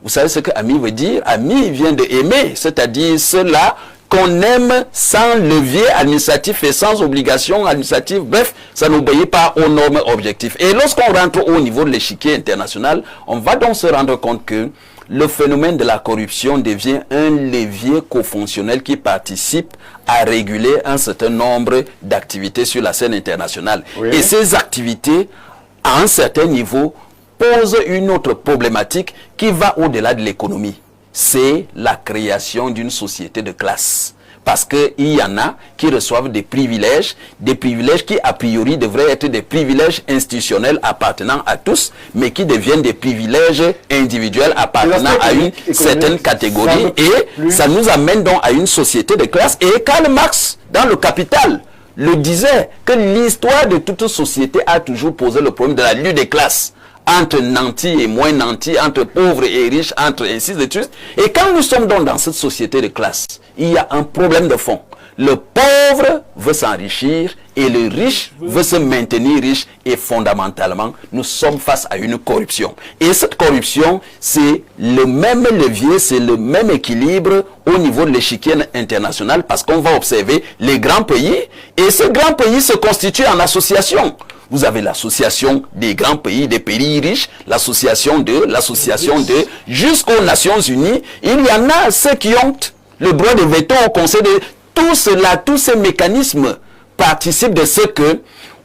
Vous savez ce que ami veut dire? Ami vient de aimer, c'est-à-dire ceux-là qu'on aime sans levier administratif et sans obligation administrative. Bref, ça n'obéit pas aux normes objectives. Et lorsqu'on rentre au niveau de l'échiquier international, on va donc se rendre compte que le phénomène de la corruption devient un levier co-fonctionnel qui participe à réguler un certain nombre d'activités sur la scène internationale. Oui. Et ces activités, à un certain niveau, posent une autre problématique qui va au-delà de l'économie. C'est la création d'une société de classe. Parce qu'il y en a qui reçoivent des privilèges qui a priori devraient être des privilèges institutionnels appartenant à tous, mais qui deviennent des privilèges individuels appartenant à une certaine catégorie. Et ça nous amène donc à une société de classe. Et Karl Marx, dans le Capital, le disait que l'histoire de toute société a toujours posé le problème de la lutte des classes. Entre nantis et moins nantis, entre pauvres et riches, entre ainsi de suite. Et quand nous sommes donc dans cette société de classe, il y a un problème de fond. Le pauvre veut s'enrichir et le riche veut se maintenir riche, et fondamentalement, nous sommes face à une corruption. Et cette corruption, c'est le même levier, c'est le même équilibre au niveau de l'échiquier international, parce qu'on va observer les grands pays, et ces grands pays se constituent en association. Vous avez l'association des grands pays, des pays riches, l'association de, jusqu'aux Nations Unies. Il y en a ceux qui ont le droit de veto au Conseil de... Tout cela, tous ces mécanismes participent de ce que,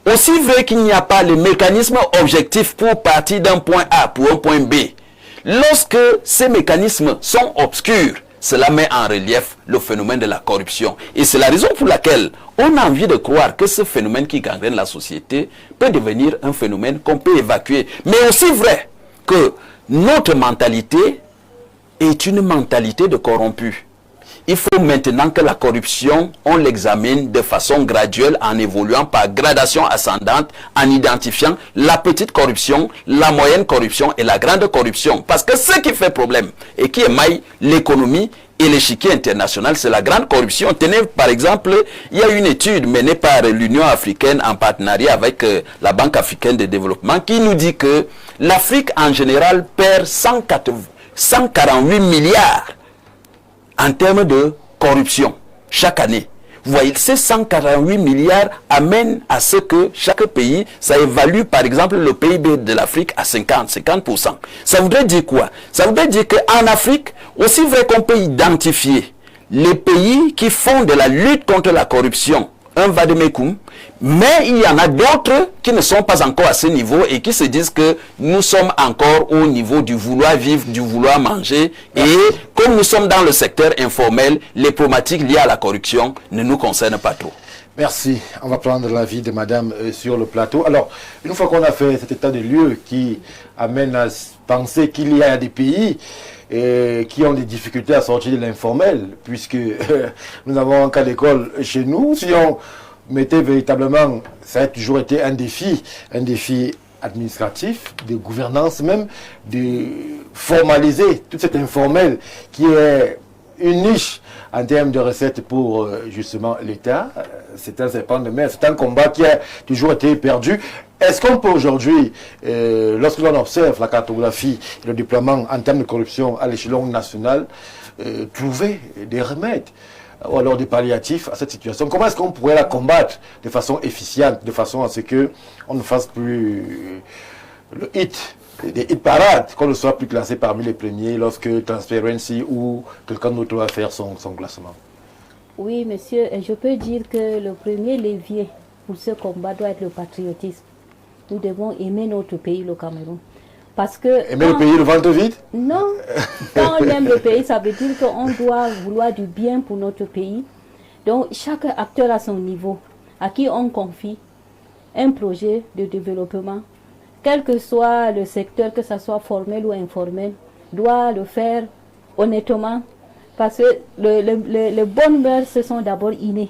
aussi vrai qu'il n'y a pas le mécanisme objectif pour partir d'un point A pour un point B, lorsque ces mécanismes sont obscurs, cela met en relief le phénomène de la corruption. Et c'est la raison pour laquelle on a envie de croire que ce phénomène qui gangrène la société peut devenir un phénomène qu'on peut évacuer. Mais aussi vrai que notre mentalité est une mentalité de corrompus. Il faut maintenant que la corruption, on l'examine de façon graduelle en évoluant par gradation ascendante, en identifiant la petite corruption, la moyenne corruption et la grande corruption. Parce que ce qui fait problème et qui émaille l'économie et l'échiquier international, c'est la grande corruption. Tenez, par exemple, il y a une étude menée par l'Union africaine en partenariat avec la Banque africaine de développement qui nous dit que l'Afrique en général perd 148 milliards en termes de corruption chaque année. Vous voyez, ces 148 milliards amènent à ce que chaque pays, ça évalue par exemple le PIB de l'Afrique à 50%. Ça voudrait dire quoi? Ça voudrait dire qu'en Afrique, aussi vrai qu'on peut identifier les pays qui font de la lutte contre la corruption un vademecum, mais il y en a d'autres qui ne sont pas encore à ce niveau et qui se disent que nous sommes encore au niveau du vouloir vivre, du vouloir manger, et comme nous sommes dans le secteur informel, les problématiques liées à la corruption ne nous concernent pas trop. Merci. On va prendre l'avis de madame sur le plateau. Alors, une fois qu'on a fait cet état de lieu qui amène à penser qu'il y a des pays qui ont des difficultés à sortir de l'informel, puisque nous avons un cas d'école chez nous. Si on mettait véritablement, ça a toujours été un défi administratif, de gouvernance même, de formaliser tout cet informel qui est une niche en termes de recettes pour justement l'État. C'est un serpent de mer, c'est un combat qui a toujours été perdu. Est-ce qu'on peut aujourd'hui, lorsque l'on observe la cartographie et le déploiement en termes de corruption à l'échelon national, trouver des remèdes ou alors des palliatifs à cette situation? Comment est-ce qu'on pourrait la combattre de façon efficiente, de façon à ce qu'on ne fasse plus des hit parades, qu'on ne soit plus classé parmi les premiers lorsque Transparency ou quelqu'un d'autre va faire son classement? Oui, monsieur, je peux dire que le premier levier pour ce combat doit être le patriotisme. Nous devons aimer notre pays, le Cameroun. Parce que aimer le pays, le ventre vide? Non. Quand on aime le pays, ça veut dire qu'on doit vouloir du bien pour notre pays. Donc, chaque acteur à son niveau, à qui on confie un projet de développement, quel que soit le secteur, que ce soit formel ou informel, doit le faire honnêtement. Parce que les bonnes mœurs, ce sont d'abord innées.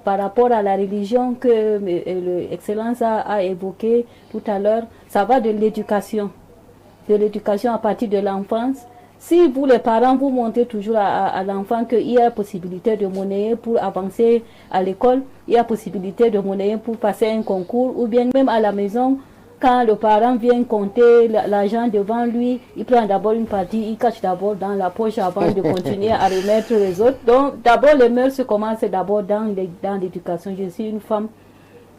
par rapport à la religion que l'Excellence a évoqué tout à l'heure, ça va de l'éducation à partir de l'enfance. Si vous, les parents, vous montrez toujours à l'enfant qu'il y a possibilité de monnayer pour avancer à l'école, il y a possibilité de monnayer pour passer un concours, ou bien même à la maison, quand le parent vient compter l'argent devant lui, il prend d'abord une partie, il cache d'abord dans la poche avant de continuer à remettre les autres. Donc d'abord les mœurs commencent d'abord dans l'éducation. Je suis une femme,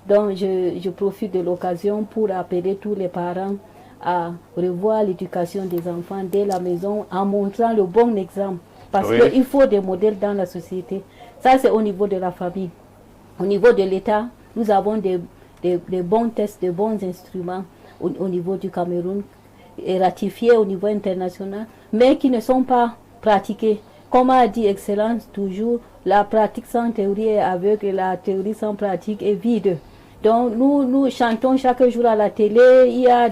donc je profite de l'occasion pour appeler tous les parents à revoir l'éducation des enfants dès la maison en montrant le bon exemple. Parce qu'il faut des modèles dans la société. Ça, c'est au niveau de la famille. Au niveau de l'État, nous avons des bons tests, des bons instruments au niveau du Cameroun et ratifiés au niveau international, mais qui ne sont pas pratiqués. Comme a dit Excellence toujours, la pratique sans théorie est aveugle et la théorie sans pratique est vide. Donc nous chantons chaque jour à la télé, il y a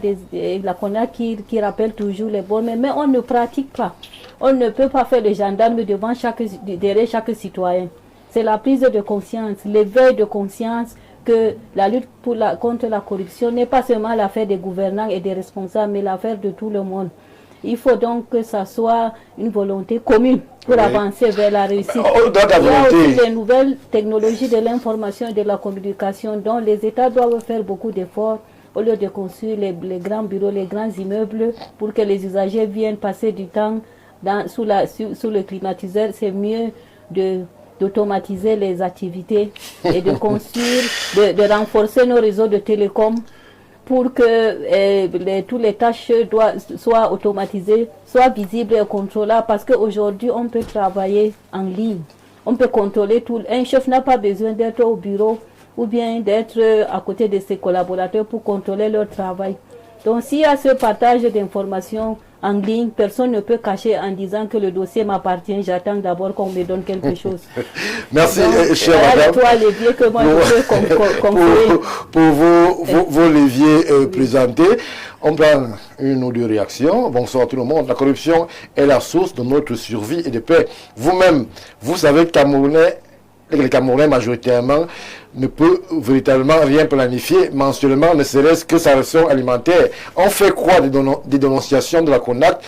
la CONAC qui rappelle toujours les bonnes, mais on ne pratique pas. On ne peut pas faire le gendarme derrière chaque citoyen. C'est la prise de conscience, l'éveil de conscience que la lutte contre la corruption n'est pas seulement l'affaire des gouvernants et des responsables, mais l'affaire de tout le monde. Il faut donc que ça soit une volonté commune pour avancer vers la réussite. Il y a aussi les nouvelles technologies de l'information et de la communication dont les États doivent faire beaucoup d'efforts au lieu de construire les grands bureaux, les grands immeubles pour que les usagers viennent passer du temps sous le climatiseur. C'est mieux d'automatiser les activités et de construire, de renforcer nos réseaux de télécom pour que toutes les tâches soient automatisées, soient visibles et contrôlables, parce qu'aujourd'hui, on peut travailler en ligne. On peut contrôler tout. Un chef n'a pas besoin d'être au bureau ou bien d'être à côté de ses collaborateurs pour contrôler leur travail. Donc, s'il y a ce partage d'informations en ligne, personne ne peut cacher en disant que le dossier m'appartient, j'attends d'abord qu'on me donne quelque chose. Merci, chère madame. Toi, levier que moi je peux pour vos leviers présentés, on prend une ou deux réactions. Bonsoir tout le monde. La corruption est la source de notre survie et de paix. Vous-même, vous savez que les Camerounais majoritairement ne peut véritablement rien planifier mensuellement, ne serait-ce que sa ration alimentaire. On fait quoi des dénonciations de la CONAC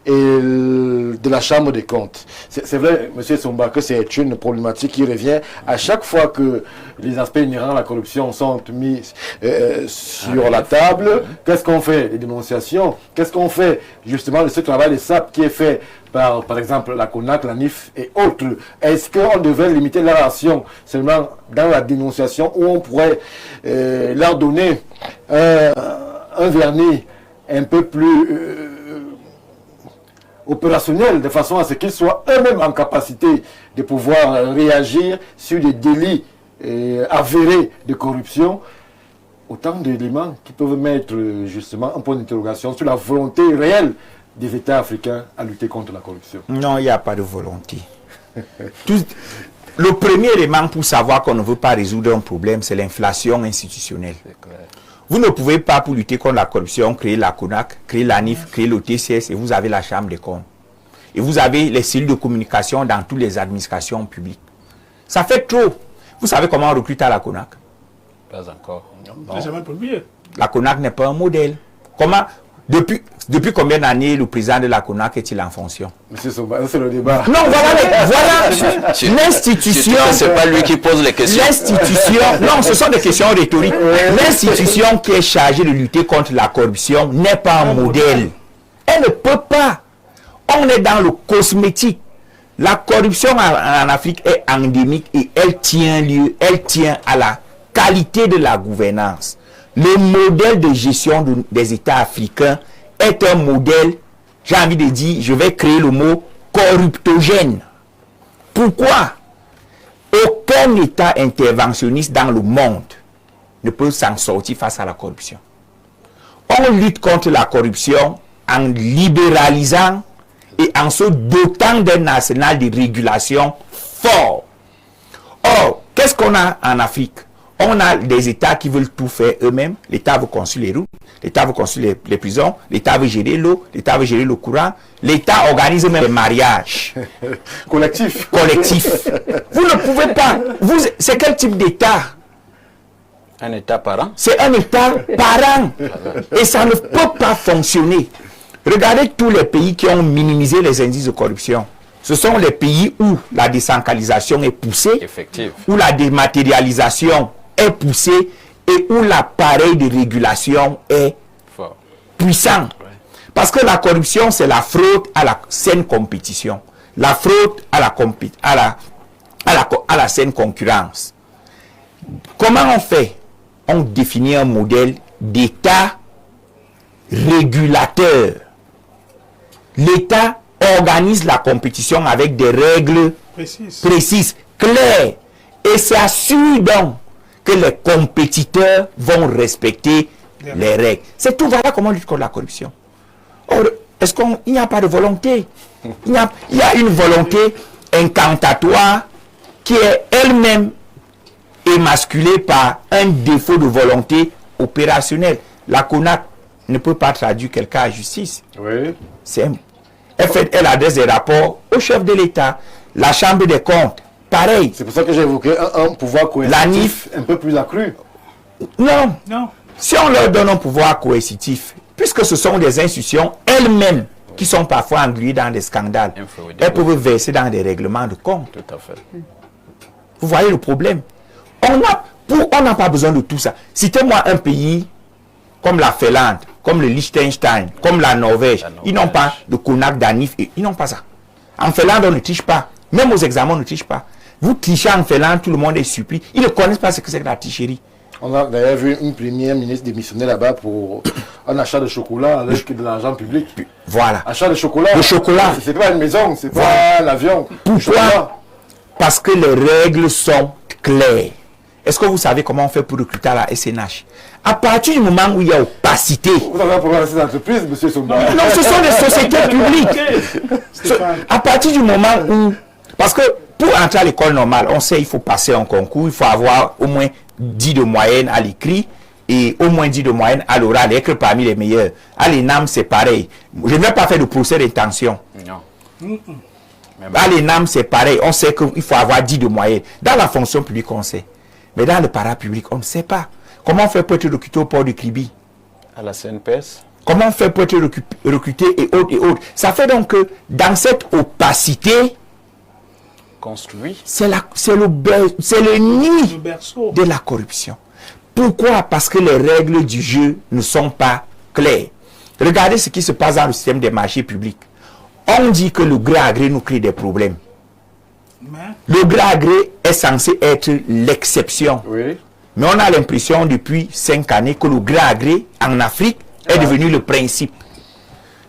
et de la Chambre des comptes? C'est vrai, M. Somba, que c'est une problématique qui revient à chaque fois que les aspects inhérents à la corruption sont mis sur la table. Qu'est-ce qu'on fait? Les dénonciations. Qu'est-ce qu'on fait justement de ce travail de SAP qui est fait par exemple la CONAC, la NIF et autres? Est-ce qu'on devrait limiter leur action seulement dans la dénonciation, où on pourrait leur donner un vernis un peu plus opérationnel, de façon à ce qu'ils soient eux-mêmes en capacité de pouvoir réagir sur des délits avérés de corruption? Autant d'éléments qui peuvent mettre justement un point d'interrogation sur la volonté réelle des États africains à lutter contre la corruption. Non, il n'y a pas de volonté. Le premier élément pour savoir qu'on ne veut pas résoudre un problème, c'est l'inflation institutionnelle. Vous ne pouvez pas, pour lutter contre la corruption, créer la CONAC, créer la NIF, créer le TCS, et vous avez la Chambre des comptes. Et vous avez les cellules de communication dans toutes les administrations publiques. Ça fait trop. Vous savez comment on recrute à la CONAC? Pas encore. La CONAC n'est pas un modèle. Comment? Depuis combien d'années le président de la CONAC est-il en fonction? Monsieur Somba, c'est le débat. Non, voilà l'institution. C'est pas lui qui pose les questions. L'institution, non, ce sont des questions rhétoriques. L'institution qui est chargée de lutter contre la corruption n'est pas un modèle. Elle ne peut pas. On est dans le cosmétique. La corruption en Afrique est endémique et elle tient à la qualité de la gouvernance. Le modèle de gestion des États africains est un modèle, j'ai envie de dire, je vais créer le mot corruptogène. Pourquoi? Aucun État interventionniste dans le monde ne peut s'en sortir face à la corruption. On lutte contre la corruption en libéralisant et en se dotant d'un arsenal de régulation fort. Or, qu'est-ce qu'on a en Afrique? On a des États qui veulent tout faire eux-mêmes. L'État veut construire les routes, l'État veut construire les prisons, l'État veut gérer l'eau, l'État veut gérer le courant. L'État organise même les mariages. Collectif. Vous ne pouvez pas. C'est quel type d'État? Un État par an? C'est un État par an. Et ça ne peut pas fonctionner. Regardez tous les pays qui ont minimisé les indices de corruption. Ce sont les pays où la décentralisation est poussée, Effective. où la dématérialisation est poussée et où l'appareil de régulation est Fort. puissant. Parce que la corruption, c'est la fraude à la saine compétition. La fraude à la saine concurrence. Comment on fait? On définit un modèle d'État régulateur. L'État organise la compétition avec des règles précises, claires, et s'assure donc que les compétiteurs vont respecter les règles. C'est tout. Voilà comment on lutte contre la corruption. Or, est-ce qu'il n'y a pas de volonté? Il y a une volonté incantatoire qui est elle-même émasculée par un défaut de volonté opérationnelle. La CONAC ne peut pas traduire quelqu'un à justice. Oui. Elle adresse des rapports au chef de l'État. La Chambre des comptes, pareil. C'est pour ça que j'ai évoqué un pouvoir coercitif un peu plus accru. Non. Si on leur donne un pouvoir coercitif, puisque ce sont des institutions elles-mêmes qui sont parfois engluées dans des scandales, elles peuvent verser dans des règlements de compte. Tout à fait. Vous voyez le problème? On n'a pas besoin de tout ça. Citez-moi un pays comme la Finlande, comme le Liechtenstein, comme la Norvège. Ils n'ont pas de CONAC, d'ANIF, ils n'ont pas ça. En Finlande, on ne triche pas. Même aux examens, on ne triche pas. Vous trichez en Finlande, tout le monde est surpris. Ils ne connaissent pas ce que c'est que la tricherie. On a d'ailleurs vu une première ministre démissionner là-bas pour un achat de chocolat avec de l'argent public. Voilà. Achat de chocolat. Le chocolat. C'est pas une maison, c'est pas l'avion. Pourquoi? Parce que les règles sont claires. Est-ce que vous savez comment on fait pour recruter à la SNH? À partir du moment où il y a opacité. Vous avez un problème avec ces entreprises, monsieur Somba? Non, ce sont des sociétés publiques. À partir du moment où... Parce que pour entrer à l'école normale, on sait qu'il faut passer un concours, il faut avoir au moins 10 de moyenne à l'écrit et au moins 10 de moyenne à l'oral, être parmi les meilleurs. À l'ENAM, c'est pareil. Je ne vais pas faire de procès d'intention. Non. À l'ENAM, c'est pareil. On sait qu'il faut avoir 10 de moyenne. Dans la fonction publique, on sait. Mais dans le parapublic, on ne sait pas. Comment on fait pour être recruté au port de Kribi? À la CNPS? Comment on fait pour être recruté et autres et autres? Ça fait donc que dans cette opacité, construit, c'est le nid de la corruption. Pourquoi? Parce que les règles du jeu ne sont pas claires. Regardez ce qui se passe dans le système des marchés publics. On dit que le gré à gré nous crée des problèmes. Le gré à gré est censé être l'exception. Oui. Mais on a l'impression depuis 5 années que le gré à gré en Afrique est devenu le principe.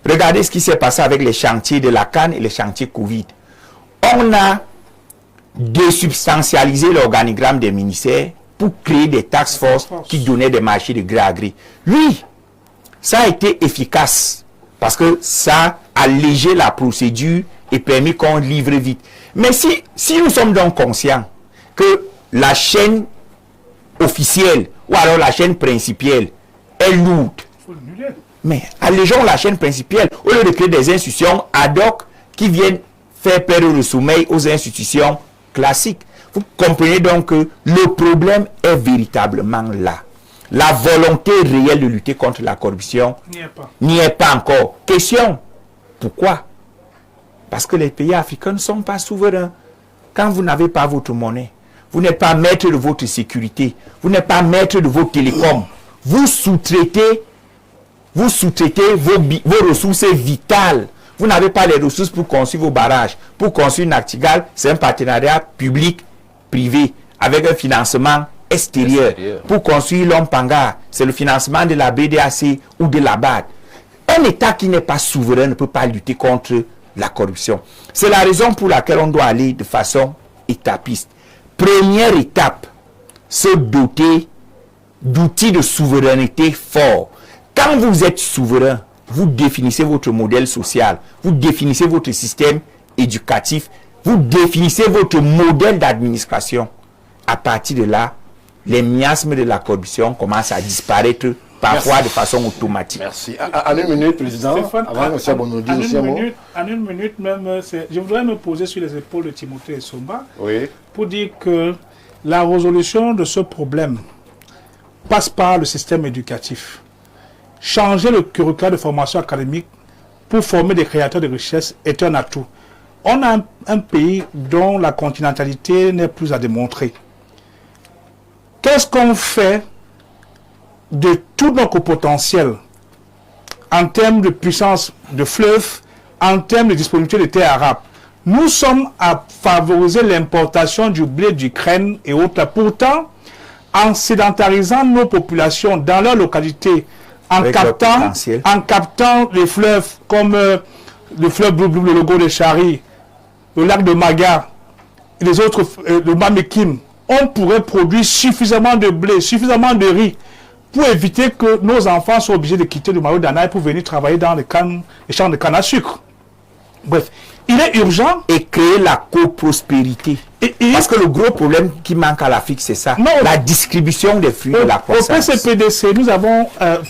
Regardez ce qui s'est passé avec les chantiers de la CAN et les chantiers Covid. On a désubstantialisé l'organigramme des ministères pour créer des task force qui donnaient des marchés de gré à gré. Oui, ça a été efficace parce que ça a allégé la procédure et permis qu'on livre vite. Mais si nous sommes donc conscients que la chaîne officielle ou alors la chaîne principielle est lourde, mais allégeons la chaîne principielle au lieu de créer des institutions ad hoc qui viennent faire perdre le sommeil aux institutions classiques. Vous comprenez donc que le problème est véritablement là. La volonté réelle de lutter contre la corruption n'y est pas encore. Question, pourquoi? Parce que les pays africains ne sont pas souverains. Quand vous n'avez pas votre monnaie, vous n'êtes pas maître de votre sécurité, vous n'êtes pas maître de vos télécoms, vous sous-traitez vos ressources vitales. Vous n'avez pas les ressources pour construire vos barrages. Pour construire Nachtigal, c'est un partenariat public-privé avec un financement extérieur. Pour construire l'Ompanga, c'est le financement de la BDAC ou de la BAD. Un État qui n'est pas souverain ne peut pas lutter contre la corruption. C'est la raison pour laquelle on doit aller de façon étapiste. Première étape, se doter d'outils de souveraineté forts. Quand vous êtes souverain, vous définissez votre modèle social, vous définissez votre système éducatif, vous définissez votre modèle d'administration. À partir de là, les miasmes de la corruption commencent à disparaître parfois de façon automatique. Merci. En une minute, Président, Stéphane, avant que Bono dise aussi un mot. En une minute même, je voudrais me poser sur les épaules de Timothée Essomba Oui. pour dire que la résolution de ce problème passe par le système éducatif. Changer le curriculum de formation académique pour former des créateurs de richesse est un atout. On a un pays dont la continentalité n'est plus à démontrer. Qu'est-ce qu'on fait de tout notre potentiel en termes de puissance de fleuve, en termes de disponibilité de terres arabes? Nous sommes à favoriser l'importation du blé d'Ukraine et autres. Pourtant, en sédentarisant nos populations dans leur localité, en captant les fleuves comme le fleuve Blue, le lago de Chari, le lac de Maga, et les autres, le Mamekim, on pourrait produire suffisamment de blé, suffisamment de riz pour éviter que nos enfants soient obligés de quitter le Mayo Danaï pour venir travailler dans les champs de canne à sucre. Bref, il est urgent. Et créer la coprospérité. Parce que le gros problème qui manque à l'Afrique, c'est ça. Non, la distribution des fruits de la croissance. Au PCPDC, nous avons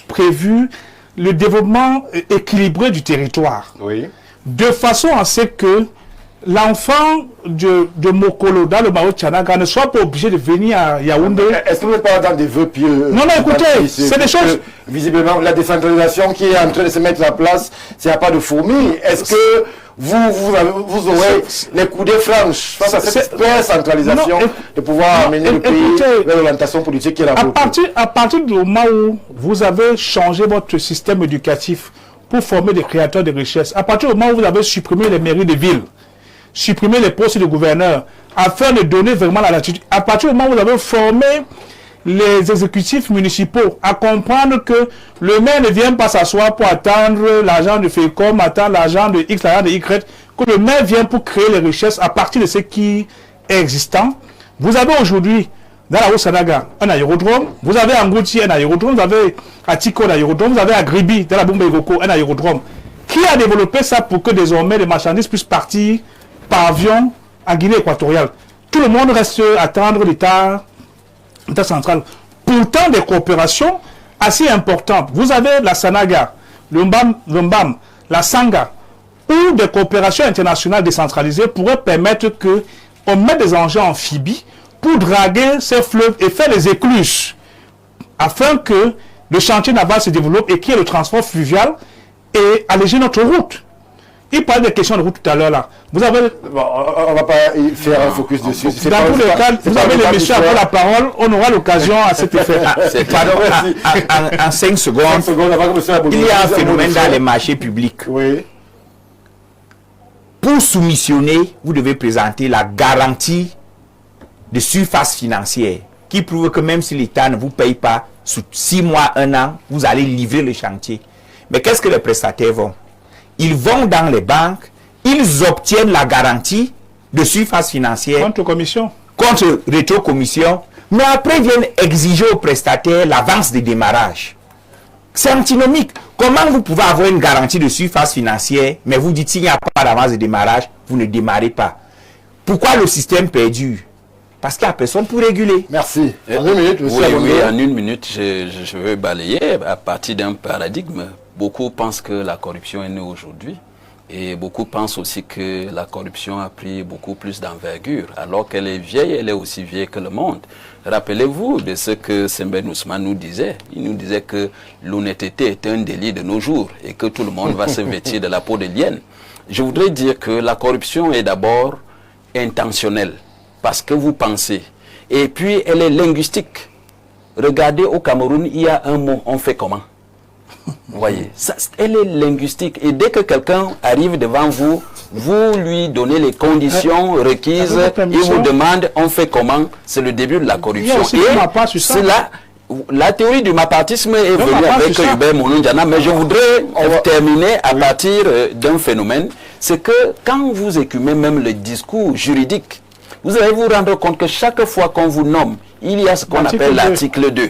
prévu le développement équilibré du territoire. Oui. De façon à ce que l'enfant de Mokolo, dans le Mao Tchanaga, ne soit pas obligé de venir à Yaoundé. Est-ce que vous n'êtes pas dans des vœux pieux? Non, écoutez, c'est des choses... Visiblement, la décentralisation qui est en train de se mettre en place, s'il n'y a pas de fourmis, est-ce que vous aurez les coudées franches face à cette centralisation de pouvoir amener le pays vers l'orientation politique qui est la vôtre? À partir du moment où vous avez changé votre système éducatif pour former des créateurs de richesse, à partir du moment où vous avez supprimé les mairies de ville, supprimer les postes de gouverneurs afin de donner vraiment la latitude. À partir du moment où vous avez formé les exécutifs municipaux à comprendre que le maire ne vient pas s'asseoir pour attendre l'argent de FECOM, attendre l'argent de X, l'argent de Y, que le maire vient pour créer les richesses à partir de ce qui est existant. Vous avez aujourd'hui dans la Haut-Sanaga un aérodrome, vous avez à Ngouti un aérodrome, vous avez à Tiko un aérodrome, vous avez à Gribi, dans la Bumba-Igoko, un aérodrome. Qui a développé ça pour que désormais les marchandises puissent partir par avion en Guinée équatoriale? Tout le monde reste à attendre l'État central. Pourtant, des coopérations assez importantes. Vous avez la Sanaga, le Mbam, la Sanga, où des coopérations internationales décentralisées pourraient permettre qu'on mette des engins amphibies pour draguer ces fleuves et faire les écluses afin que le chantier naval se développe et qu'il y ait le transport fluvial et alléger notre route. Il parlait des questions de route tout à l'heure là. Vous avez... Bon, on ne va pas faire un focus dessus. Dans tous les cas, vous avez les messieurs pour la parole, on aura l'occasion à cet effet. En 5 secondes, il y a un phénomène dans les marchés publics. Oui. Pour soumissionner, vous devez présenter la garantie de surface financière qui prouve que même si l'État ne vous paye pas sous 6 mois, 1 an, vous allez livrer le chantier. Mais qu'est-ce que les prestataires vont? Ils vont dans les banques, ils obtiennent la garantie de surface financière. Contre commission. Contre rétro-commission. Mais après, ils viennent exiger aux prestataires l'avance de démarrage. C'est antinomique. Comment vous pouvez avoir une garantie de surface financière, mais vous dites s'il n'y a pas d'avance de démarrage, vous ne démarrez pas? Pourquoi le système perdure? Parce qu'il n'y a personne pour réguler. Merci. En 1 minute, oui, en 1 minute, je veux balayer à partir d'un paradigme. Beaucoup pensent que la corruption est née aujourd'hui et beaucoup pensent aussi que la corruption a pris beaucoup plus d'envergure. Alors qu'elle est vieille, elle est aussi vieille que le monde. Rappelez-vous de ce que Sembène Ousmane nous disait. Il nous disait que l'honnêteté est un délit de nos jours et que tout le monde va se vêtir de la peau de lienne. Je voudrais dire que la corruption est d'abord intentionnelle parce que vous pensez. Et puis elle est linguistique. Regardez au Cameroun, il y a un mot, on fait comment? Vous voyez, ça, elle est linguistique. Et dès que quelqu'un arrive devant vous, vous lui donnez les conditions requises, il vous demande on fait comment, c'est le début de la corruption. Et c'est là, la théorie du mapartisme est venue avec Hubert Moundiana, mais je voudrais terminer à partir d'un phénomène, c'est que quand vous écumez même le discours juridique, vous allez vous rendre compte que chaque fois qu'on vous nomme, il y a ce qu'on appelle l'article 2.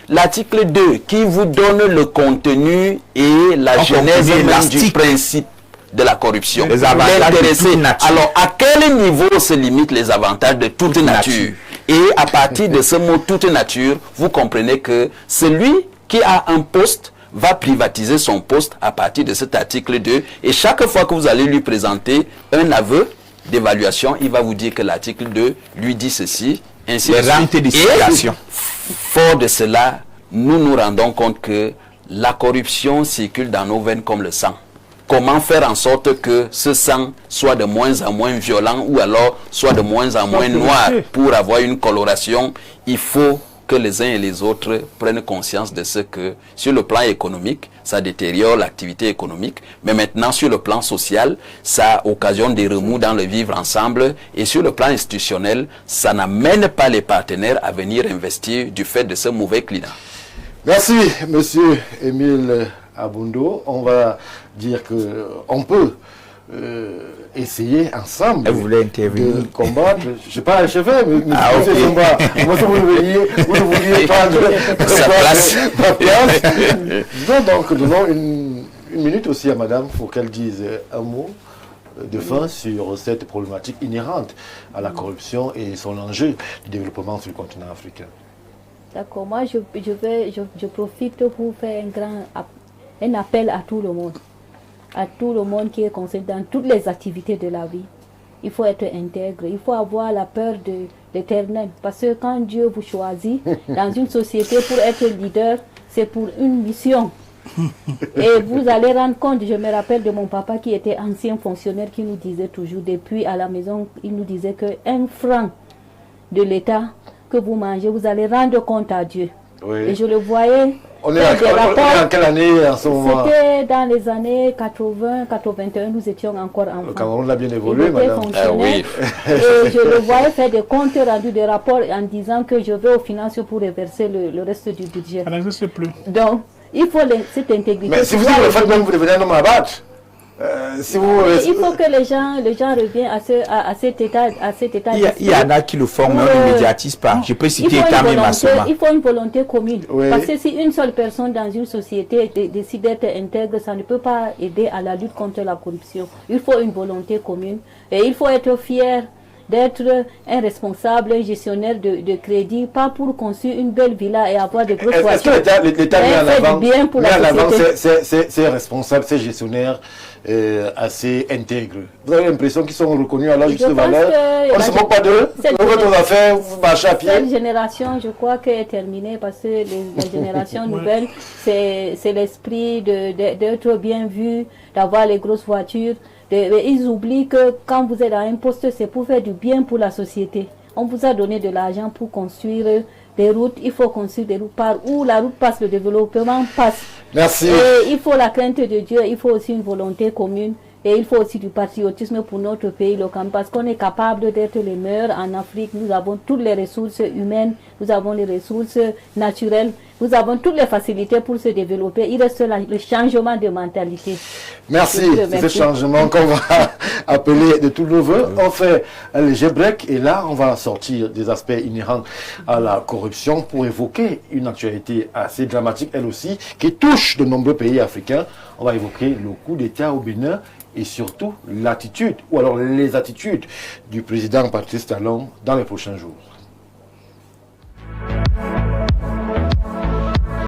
L'article 2 qui vous donne le contenu et la genèse même du principe de la corruption. Les avantages de toute nature. Alors, à quel niveau se limitent les avantages de toute nature? Et à partir de ce mot toute nature, vous comprenez que celui qui a un poste va privatiser son poste à partir de cet article 2. Et chaque fois que vous allez lui présenter un aveu d'évaluation, il va vous dire que l'article 2 lui dit ceci, ainsi de suite. de circulation. Fort de cela, nous nous rendons compte que la corruption circule dans nos veines comme le sang. Comment faire en sorte que ce sang soit de moins en moins violent ou alors soit de moins en moins noir pour avoir une coloration? Il faut que les uns et les autres prennent conscience de ce que, sur le plan économique, ça détériore l'activité économique, mais maintenant sur le plan social, ça occasionne des remous dans le vivre ensemble, et sur le plan institutionnel, ça n'amène pas les partenaires à venir investir du fait de ce mauvais climat. Merci, monsieur Émile Abundo. On va dire qu'on peut essayer ensemble de combattre. Je ne sais pas, je fais, mais monsieur Zomba, moi, si vous vouliez prendre sa place. Donc, donnons une minute aussi à madame pour qu'elle dise un mot de fin sur cette problématique inhérente à la corruption et son enjeu du développement sur le continent africain. D'accord, moi je profite pour faire un appel à tout le monde. À tout le monde qui est concerné dans toutes les activités de la vie. Il faut être intègre, il faut avoir la peur de l'éternel. Parce que quand Dieu vous choisit dans une société pour être leader, c'est pour une mission. Et vous allez rendre compte, je me rappelle de mon papa qui était ancien fonctionnaire, qui nous disait toujours, depuis à la maison, il nous disait que 1 franc de l'État que vous mangez, vous allez rendre compte à Dieu. Oui. Et je le voyais. On est en quelle année en ce moment? C'était dans les années 80-81, nous étions encore enfants. Le Cameroun a bien évolué, madame. Oui. Et je le voyais faire des comptes rendus, des rapports en disant que je vais aux finances pour reverser le reste du budget. Ça n'existe plus. Donc, il faut cette intégrité. Mais si vous le faites même, vous devenez un homme à battre. Il faut que les gens reviennent à cet état. Il y en a qui le font, mais on ne médiatise pas. Je peux citer Tamé Massoma. Il faut une volonté commune. Oui. Parce que si une seule personne dans une société décide d'être intègre, ça ne peut pas aider à la lutte contre la corruption. Il faut une volonté commune. Et il faut être fier d'être un responsable, un gestionnaire de crédit, pas pour construire une belle villa et avoir de grosses voitures. Est-ce que l'État met en avant ces responsables, ces gestionnaires assez intègres? Vous avez l'impression qu'ils sont reconnus à leur juste valeur? On ne se moque pas d'eux? Vous faites vos affaires, vous marchez à pied? Cette génération, je crois qu'elle est terminée parce que la génération nouvelle, c'est l'esprit d'être bien vu, d'avoir les grosses voitures. Ils oublient que quand vous êtes à un poste, c'est pour faire du bien pour la société. On vous a donné de l'argent pour construire des routes. Il faut construire des routes par où la route passe, le développement passe. Merci. Et il faut la crainte de Dieu, il faut aussi une volonté commune. Et il faut aussi du patriotisme pour notre pays, le Cameroun, parce qu'on est capable d'être les meilleurs en Afrique. Nous avons toutes les ressources humaines, nous avons les ressources naturelles, nous avons toutes les facilités pour se développer. Il reste le changement de mentalité. Merci. C'est ce changement qu'on va appeler de tous nos voeux. On fait un léger break et là, on va sortir des aspects inhérents à la corruption pour évoquer une actualité assez dramatique, elle aussi, qui touche de nombreux pays africains. On va évoquer le coup d'État au Bénin et surtout l'attitude, ou alors les attitudes du président Patrice Talon dans les prochains jours.